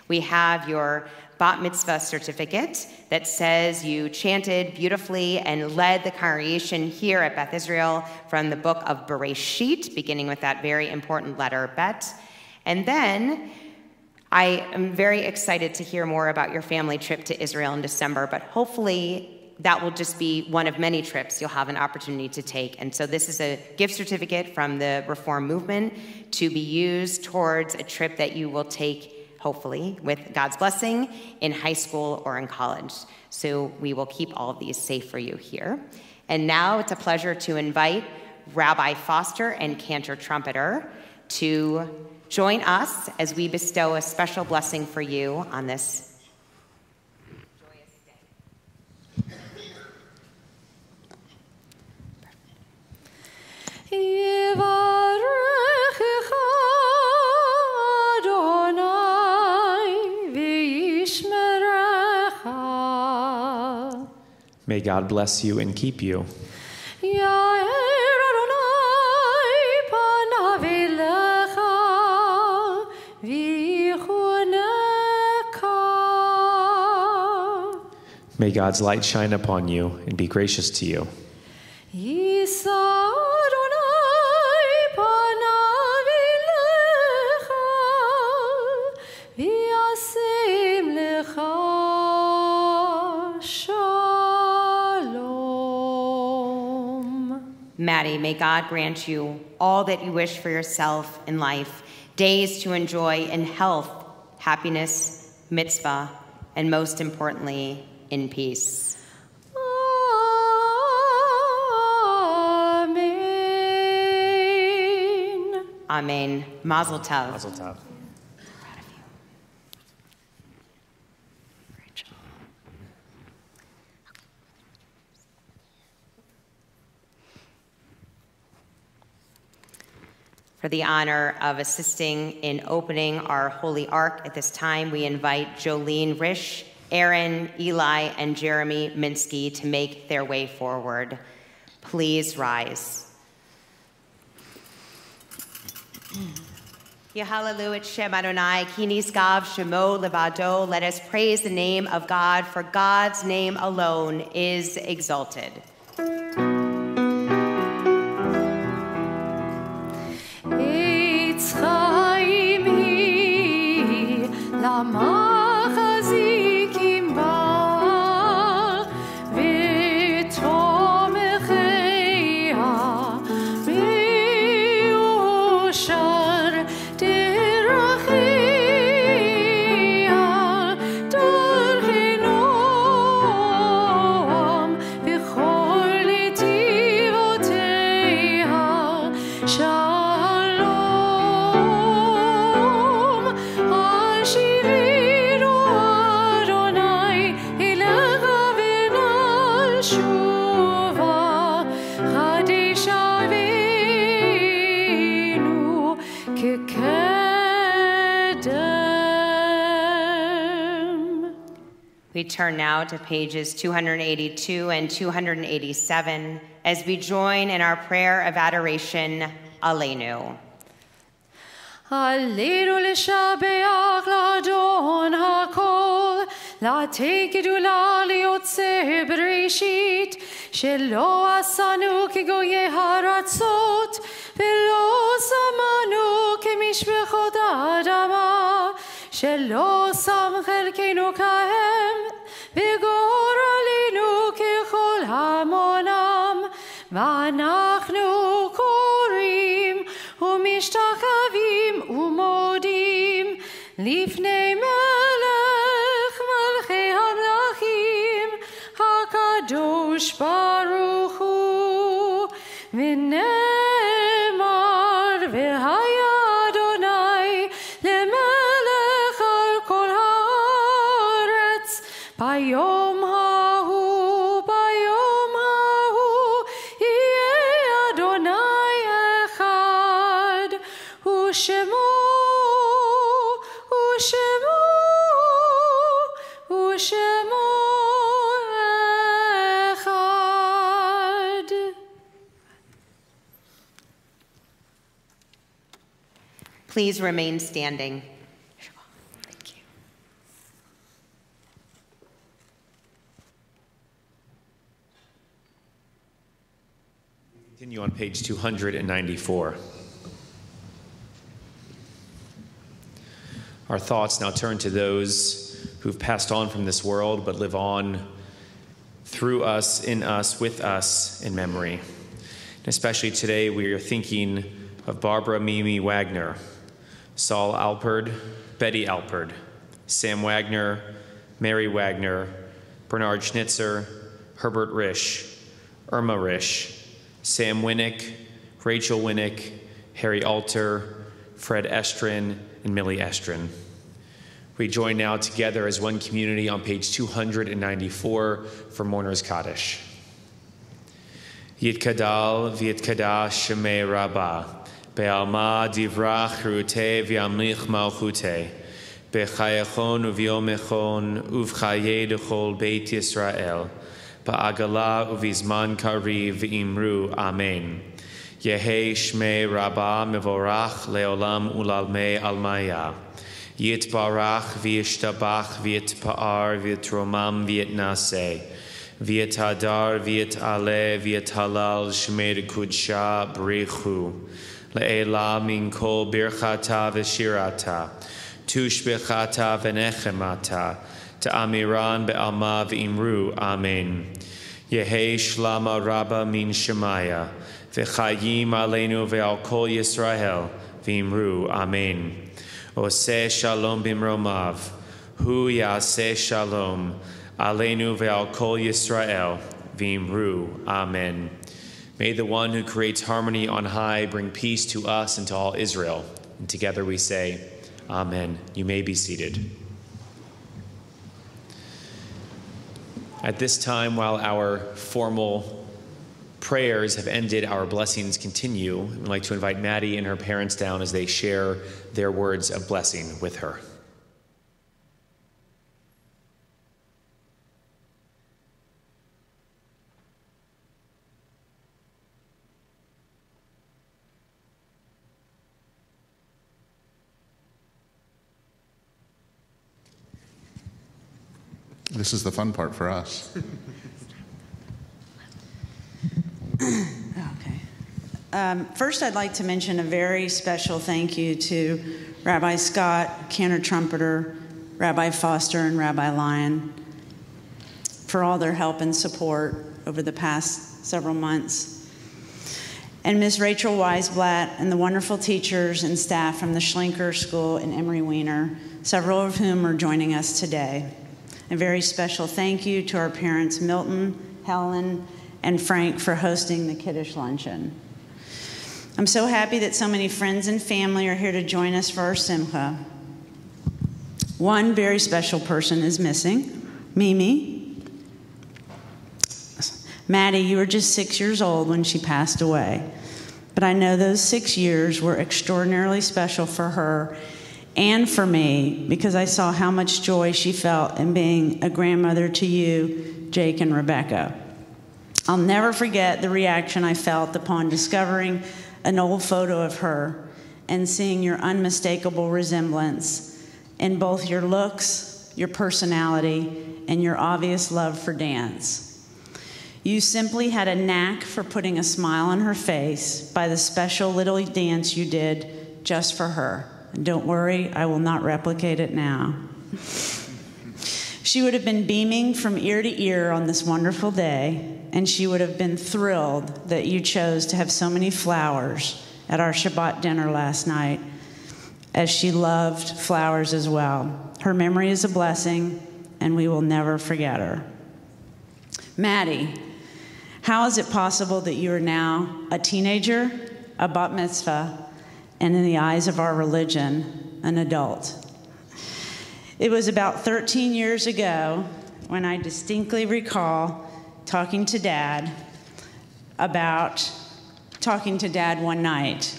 We have your Bat Mitzvah certificate that says you chanted beautifully and led the congregation here at Beth Israel from the book of Bereshit, beginning with that very important letter, Bet. And then I am very excited to hear more about your family trip to Israel in December, but hopefully that will just be one of many trips you'll have an opportunity to take. And so this is a gift certificate from the Reform movement to be used towards a trip that you will take, hopefully, with God's blessing, in high school or in college. So we will keep all of these safe for you here. And now it's a pleasure to invite Rabbi Foster and Cantor Trumpeter to join us as we bestow a special blessing for you on this joyous day. May God bless you and keep you. May God's light shine upon you and be gracious to you. Maddie, may God grant you all that you wish for yourself in life, days to enjoy in health, happiness, mitzvah, and most importantly, in peace. Amen. Amen. Mazel tov. Mazel tov. For the honor of assisting in opening our Holy Ark at this time, we invite Jolene Risch, Aaron, Eli, and Jeremy Minsky to make their way forward. Please rise. Yehalelu et Shem Adonai, ki nisgav shemo levado. Let us praise the name of God, for God's name alone is exalted. We turn now to pages 282 and 287 as we join in our prayer of adoration, Aleinu. Aleinu l'shabeach l'adon hakol, la'tekedu la'liotze bereshit, shelo asanu kegoye haratzot, velo samanu kemishbechot adama, shelo sam chelkeinu kahem, v'gor alinu kechol hamonam, v'anachnu korim melech malchei halachim, hakadosh baruch hu, v'nemar v'haya Adonai, lemelech al kol haaretz, bayom hahu, yeh Adonai echad, u'shemo echad. Please remain standing. Thank you. Continue on page 294. Our thoughts now turn to those who've passed on from this world but live on through us, in us, with us in memory. And especially today, we are thinking of Barbara Mimi Wagner, Saul Alperd, Betty Alperd, Sam Wagner, Mary Wagner, Bernard Schnitzer, Herbert Risch, Irma Risch, Sam Winnick, Rachel Winnick, Harry Alter, Fred Estrin, and Millie Estrin. We join now together as one community on page 294 for Mourner's Kaddish. Yitkadal v'yitkadash shemei rabbah, be'alma divrach rute v'yamlich malchute, be'chayachon uv'yomechon uv'chaye dechol beit Yisrael, ba'agala uv'izman kariv v'imru amen. Yehe shmei rabbah mevorach leolam ulalmei almaya. Yitbarach v'yishtabach v'yitpa'ar v'yitromam v'yitnaseh. V'yitadar v'yit'aleh v'yithalal shmei kudsha b'richu. Le'ela min kol birchata v'shirata. Tushbechata v'nechemata. Ta'amiran be'alma v'imru amen. Yehe shlama rabba min shemaya. V'chayim aleinu ve'al kol Yisrael v'imru amen. Oseh shalom bimromav, hu yaseh shalom, aleinu ve'al kol Yisrael, v'imru, amen. May the one who creates harmony on high bring peace to us and to all Israel. And together we say, amen. You may be seated. At this time, while our formal prayers have ended, our blessings continue. I'd like to invite Maddie and her parents down as they share their words of blessing with her. This is the fun part for us. Okay. First, I'd like to mention a very special thank you to Rabbi Scott, Cantor Trumpeter, Rabbi Foster, and Rabbi Lyon for all their help and support over the past several months. And Ms. Rachel Weisblatt and the wonderful teachers and staff from the Schlenker School in Emory Weiner, several of whom are joining us today. A very special thank you to our parents, Milton, Helen, and Frank, for hosting the Kiddush Luncheon. I'm so happy that so many friends and family are here to join us for our Simcha. One very special person is missing, Mimi. Maddie, you were just 6 years old when she passed away, but I know those 6 years were extraordinarily special for her and for me because I saw how much joy she felt in being a grandmother to you, Jake and Rebecca. I'll never forget the reaction I felt upon discovering an old photo of her and seeing your unmistakable resemblance in both your looks, your personality, and your obvious love for dance. You simply had a knack for putting a smile on her face by the special little dance you did just for her. And don't worry, I will not replicate it now. She would have been beaming from ear to ear on this wonderful day, and she would have been thrilled that you chose to have so many flowers at our Shabbat dinner last night, as she loved flowers as well. Her memory is a blessing, and we will never forget her. Maddie, how is it possible that you are now a teenager, a bat mitzvah, and in the eyes of our religion, an adult? It was about 13 years ago when I distinctly recall talking to Dad one night.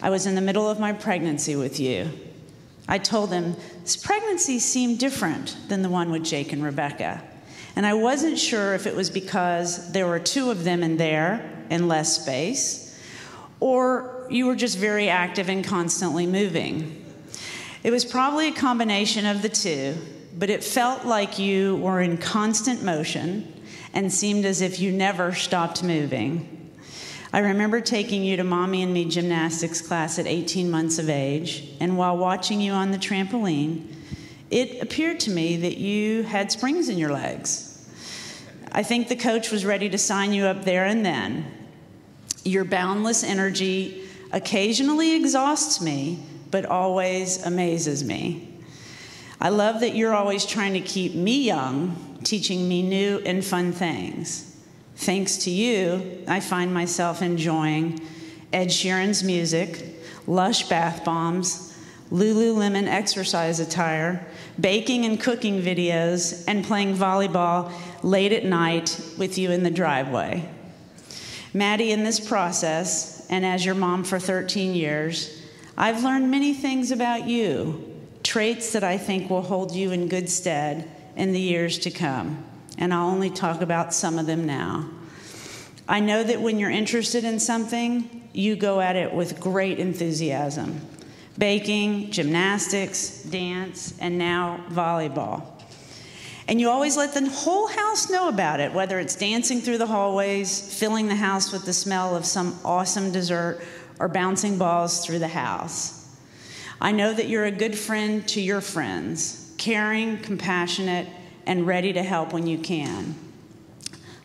I was in the middle of my pregnancy with you. I told him, this pregnancy seemed different than the one with Jake and Rebecca. And I wasn't sure if it was because there were two of them in there and less space, or you were just very active and constantly moving. It was probably a combination of the two, but it felt like you were in constant motion and seemed as if you never stopped moving. I remember taking you to Mommy and Me gymnastics class at 18 months of age, and while watching you on the trampoline, it appeared to me that you had springs in your legs. I think the coach was ready to sign you up there and then. Your boundless energy occasionally exhausts me, but always amazes me. I love that you're always trying to keep me young, teaching me new and fun things. Thanks to you, I find myself enjoying Ed Sheeran's music, Lush bath bombs, Lululemon exercise attire, baking and cooking videos, and playing volleyball late at night with you in the driveway. Maddie, in this process, and as your mom for 13 years, I've learned many things about you, traits that I think will hold you in good stead in the years to come. And I'll only talk about some of them now. I know that when you're interested in something, you go at it with great enthusiasm. Baking, gymnastics, dance, and now volleyball. And you always let the whole house know about it, whether it's dancing through the hallways, filling the house with the smell of some awesome dessert, or bouncing balls through the house. I know that you're a good friend to your friends, caring, compassionate, and ready to help when you can.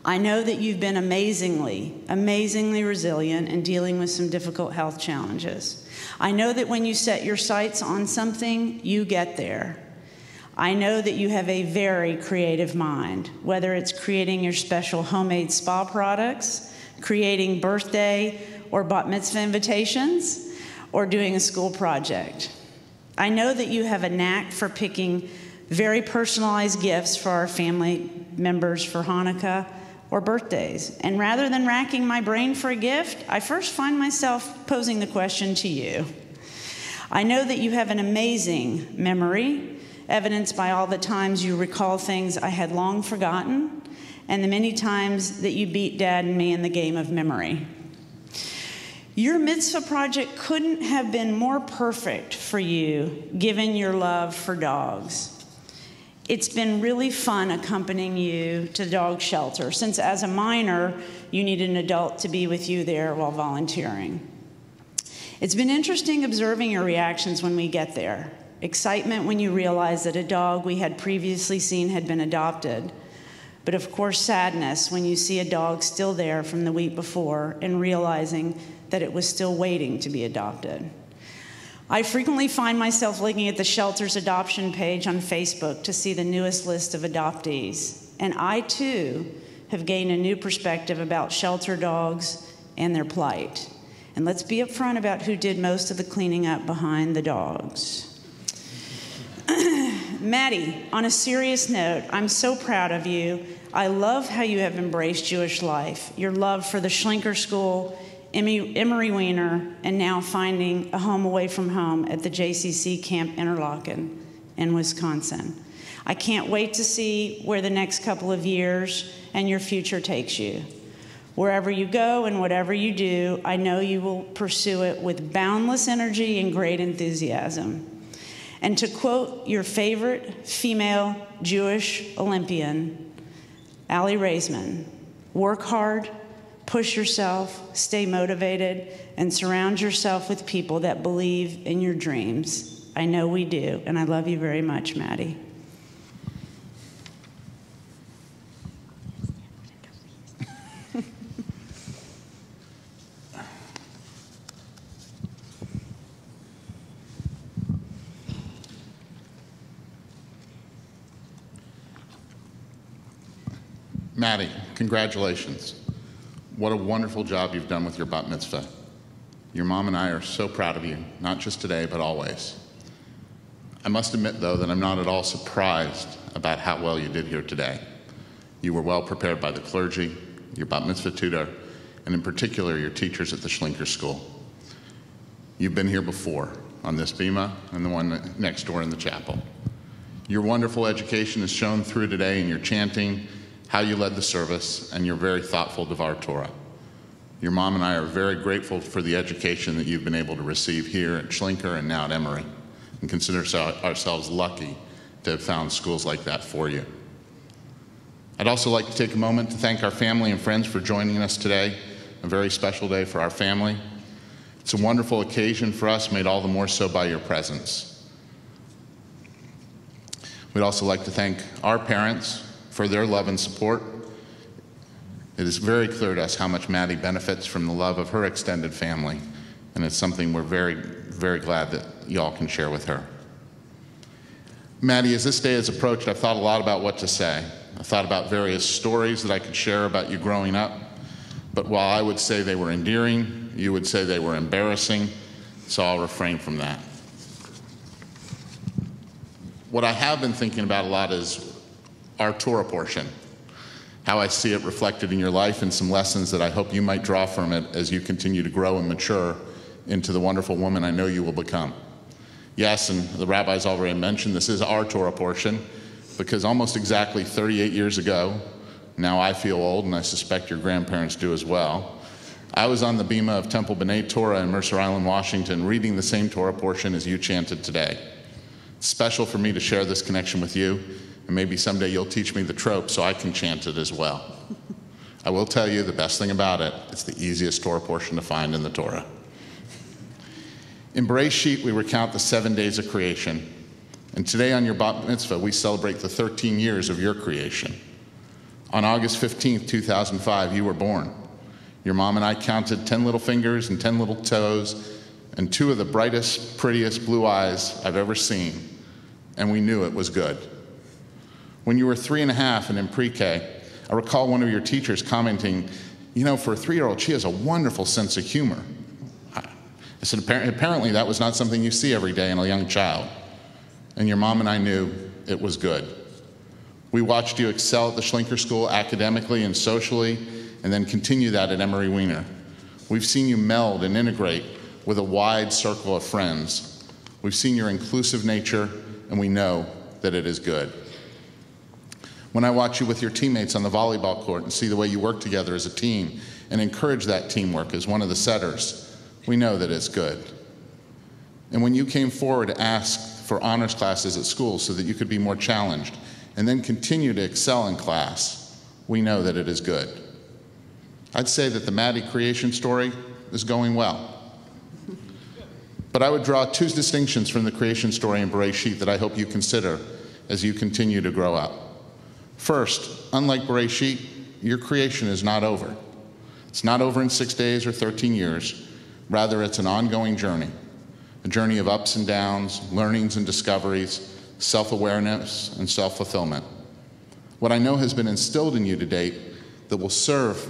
I know that you've been amazingly resilient in dealing with some difficult health challenges. I know that when you set your sights on something, you get there. I know that you have a very creative mind, whether it's creating your special homemade spa products, creating birthday or bat mitzvah invitations, or doing a school project. I know that you have a knack for picking very personalized gifts for our family members for Hanukkah or birthdays. And rather than racking my brain for a gift, I first find myself posing the question to you. I know that you have an amazing memory, evidenced by all the times you recall things I had long forgotten, and the many times that you beat Dad and me in the game of memory. Your mitzvah project couldn't have been more perfect for you, given your love for dogs. It's been really fun accompanying you to the dog shelter, since as a minor, you needed an adult to be with you there while volunteering. It's been interesting observing your reactions when we get there. Excitement when you realize that a dog we had previously seen had been adopted. But of course, sadness when you see a dog still there from the week before and realizing that it was still waiting to be adopted. I frequently find myself looking at the shelter's adoption page on Facebook to see the newest list of adoptees. And I, too, have gained a new perspective about shelter dogs and their plight. And let's be upfront about who did most of the cleaning up behind the dogs. Maddie, on a serious note, I'm so proud of you. I love how you have embraced Jewish life, your love for the Schlenker School, Emery Weiner, and now finding a home away from home at the JCC Camp Interlochen in Wisconsin. I can't wait to see where the next couple of years and your future takes you. Wherever you go and whatever you do, I know you will pursue it with boundless energy and great enthusiasm. And to quote your favorite female Jewish Olympian, Aly Raisman, work hard, push yourself, stay motivated, and surround yourself with people that believe in your dreams. I know we do, and I love you very much, Maddie. Maddie, congratulations. What a wonderful job you've done with your bat mitzvah. Your mom and I are so proud of you, not just today, but always. I must admit, though, that I'm not at all surprised about how well you did here today. You were well prepared by the clergy, your bat mitzvah tutor, and in particular, your teachers at the Schlinker School. You've been here before, on this bima and the one next door in the chapel. Your wonderful education is shown through today in your chanting, how you led the service, and your very thoughtful Devar Torah. Your mom and I are very grateful for the education that you've been able to receive here at Schlinker and now at Emory, and consider ourselves lucky to have found schools like that for you. I'd also like to take a moment to thank our family and friends for joining us today, a very special day for our family. It's a wonderful occasion for us, made all the more so by your presence. We'd also like to thank our parents for their love and support. It is very clear to us how much Maddie benefits from the love of her extended family, and it's something we're very, very glad that y'all can share with her. Maddie, as this day has approached, I've thought a lot about what to say. I've thought about various stories that I could share about you growing up, but while I would say they were endearing, you would say they were embarrassing, so I'll refrain from that. What I have been thinking about a lot is our Torah portion, how I see it reflected in your life and some lessons that I hope you might draw from it as you continue to grow and mature into the wonderful woman I know you will become. Yes, and the rabbis already mentioned, this is our Torah portion, because almost exactly 38 years ago, now I feel old and I suspect your grandparents do as well, I was on the bima of Temple B'nai Torah in Mercer Island, Washington, reading the same Torah portion as you chanted today. It's special for me to share this connection with you, and maybe someday you'll teach me the trope so I can chant it as well. I will tell you the best thing about it, it's the easiest Torah portion to find in the Torah. In Bereshit, we recount the 7 days of creation, and today on your bat mitzvah, we celebrate the 13 years of your creation. On August 15th, 2005, you were born. Your mom and I counted 10 little fingers and 10 little toes and 2 of the brightest, prettiest blue eyes I've ever seen, and we knew it was good. When you were 3.5 and in pre-K, I recall one of your teachers commenting, you know, for a 3-year-old, she has a wonderful sense of humor. I said, apparently that was not something you see every day in a young child. And your mom and I knew it was good. We watched you excel at the Schlinker School academically and socially, and then continue that at Emory Wiener. We've seen you meld and integrate with a wide circle of friends. We've seen your inclusive nature, and we know that it is good. When I watch you with your teammates on the volleyball court and see the way you work together as a team and encourage that teamwork as one of the setters, we know that it's good. And when you came forward to ask for honors classes at school so that you could be more challenged and then continue to excel in class, we know that it is good. I'd say that the Maddie creation story is going well. But I would draw 2 distinctions from the creation story in Bereshit that I hope you consider as you continue to grow up. First, unlike Bereshit, your creation is not over. It's not over in 6 days or 13 years. Rather, it's an ongoing journey, a journey of ups and downs, learnings and discoveries, self-awareness and self-fulfillment. What I know has been instilled in you to date that will serve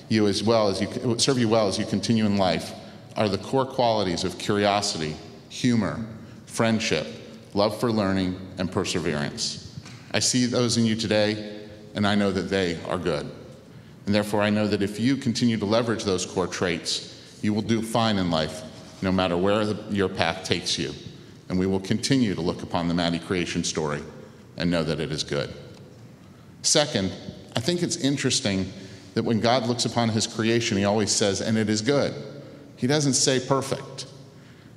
you well as you continue in life are the core qualities of curiosity, humor, friendship, love for learning, and perseverance. I see those in you today, and I know that they are good. And therefore, I know that if you continue to leverage those core traits, you will do fine in life, no matter where your path takes you. And we will continue to look upon the Maddie creation story and know that it is good. Second, I think it's interesting that when God looks upon his creation, he always says, and it is good. He doesn't say perfect.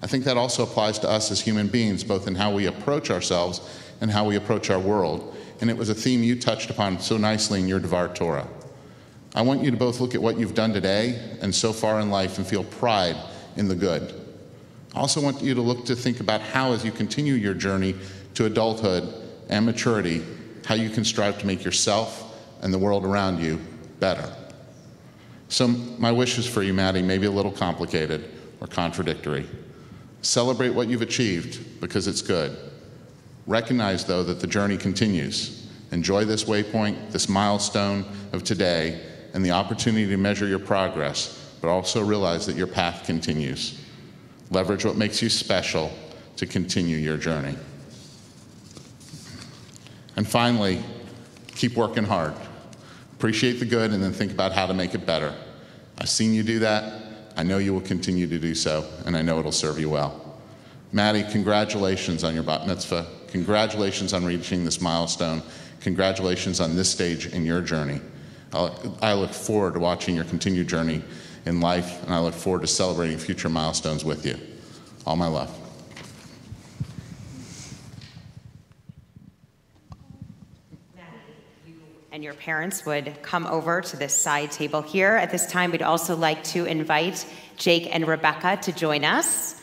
I think that also applies to us as human beings, both in how we approach ourselves and how we approach our world. And it was a theme you touched upon so nicely in your Devar Torah. I want you to both look at what you've done today and so far in life and feel pride in the good. I also want you to think about how, as you continue your journey to adulthood and maturity, how you can strive to make yourself and the world around you better. So my wishes for you, Maddie, may be a little complicated or contradictory. Celebrate what you've achieved because it's good. Recognize, though, that the journey continues Enjoy this waypoint, this milestone of today, and the opportunity to measure your progress, but also realize that your path continues. Leverage what makes you special to continue your journey. And finally, keep working hard. Appreciate the good and then think about how to make it better. I've seen you do that. I know you will continue to do so, and I know it'll serve you well. Maddie, congratulations on your bat mitzvah. Congratulations on reaching this milestone. Congratulations on this stage in your journey. I look forward to watching your continued journey in life, and I look forward to celebrating future milestones with you. All my love. And your parents would come over to this side table here. At this time, we'd also like to invite Jake and Rebecca to join us,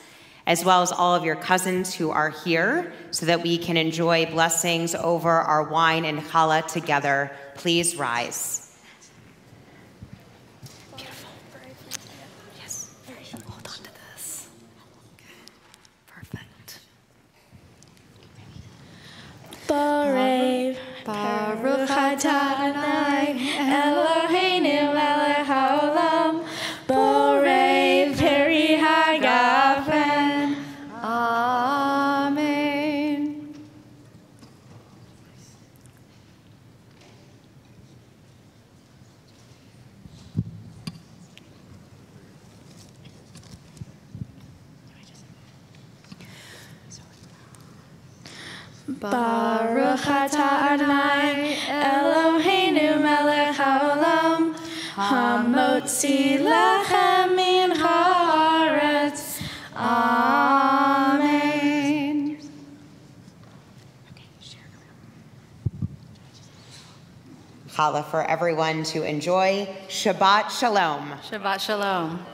as well as all of your cousins who are here, so that we can enjoy blessings over our wine and challah together. Please rise. Beautiful. Yes. Hold on to this. Perfect. Barev, Baruch atah Adonai, Eloheinu melech haolam, Barev peri hagafen. Amen. Baruch atah Adonai, Eloheinu melech haolam, hamotzi lechem min haaretz. Amen. Challah for everyone to enjoy. Shabbat Shalom. Shabbat Shalom.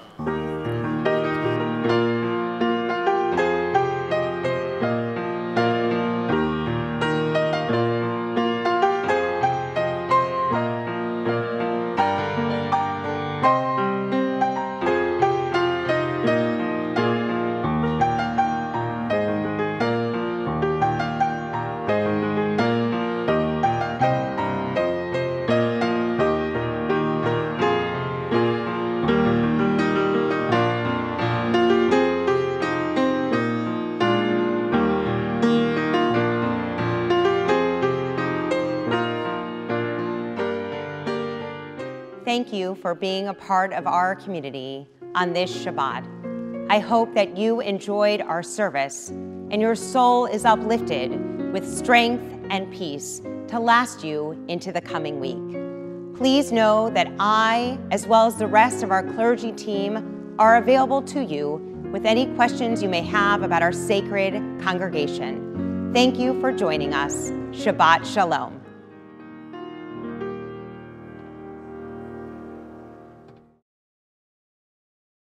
Thank you for being a part of our community on this Shabbat. I hope that you enjoyed our service and your soul is uplifted with strength and peace to last you into the coming week. Please know that I, as well as the rest of our clergy team, are available to you with any questions you may have about our sacred congregation. Thank you for joining us. Shabbat Shalom.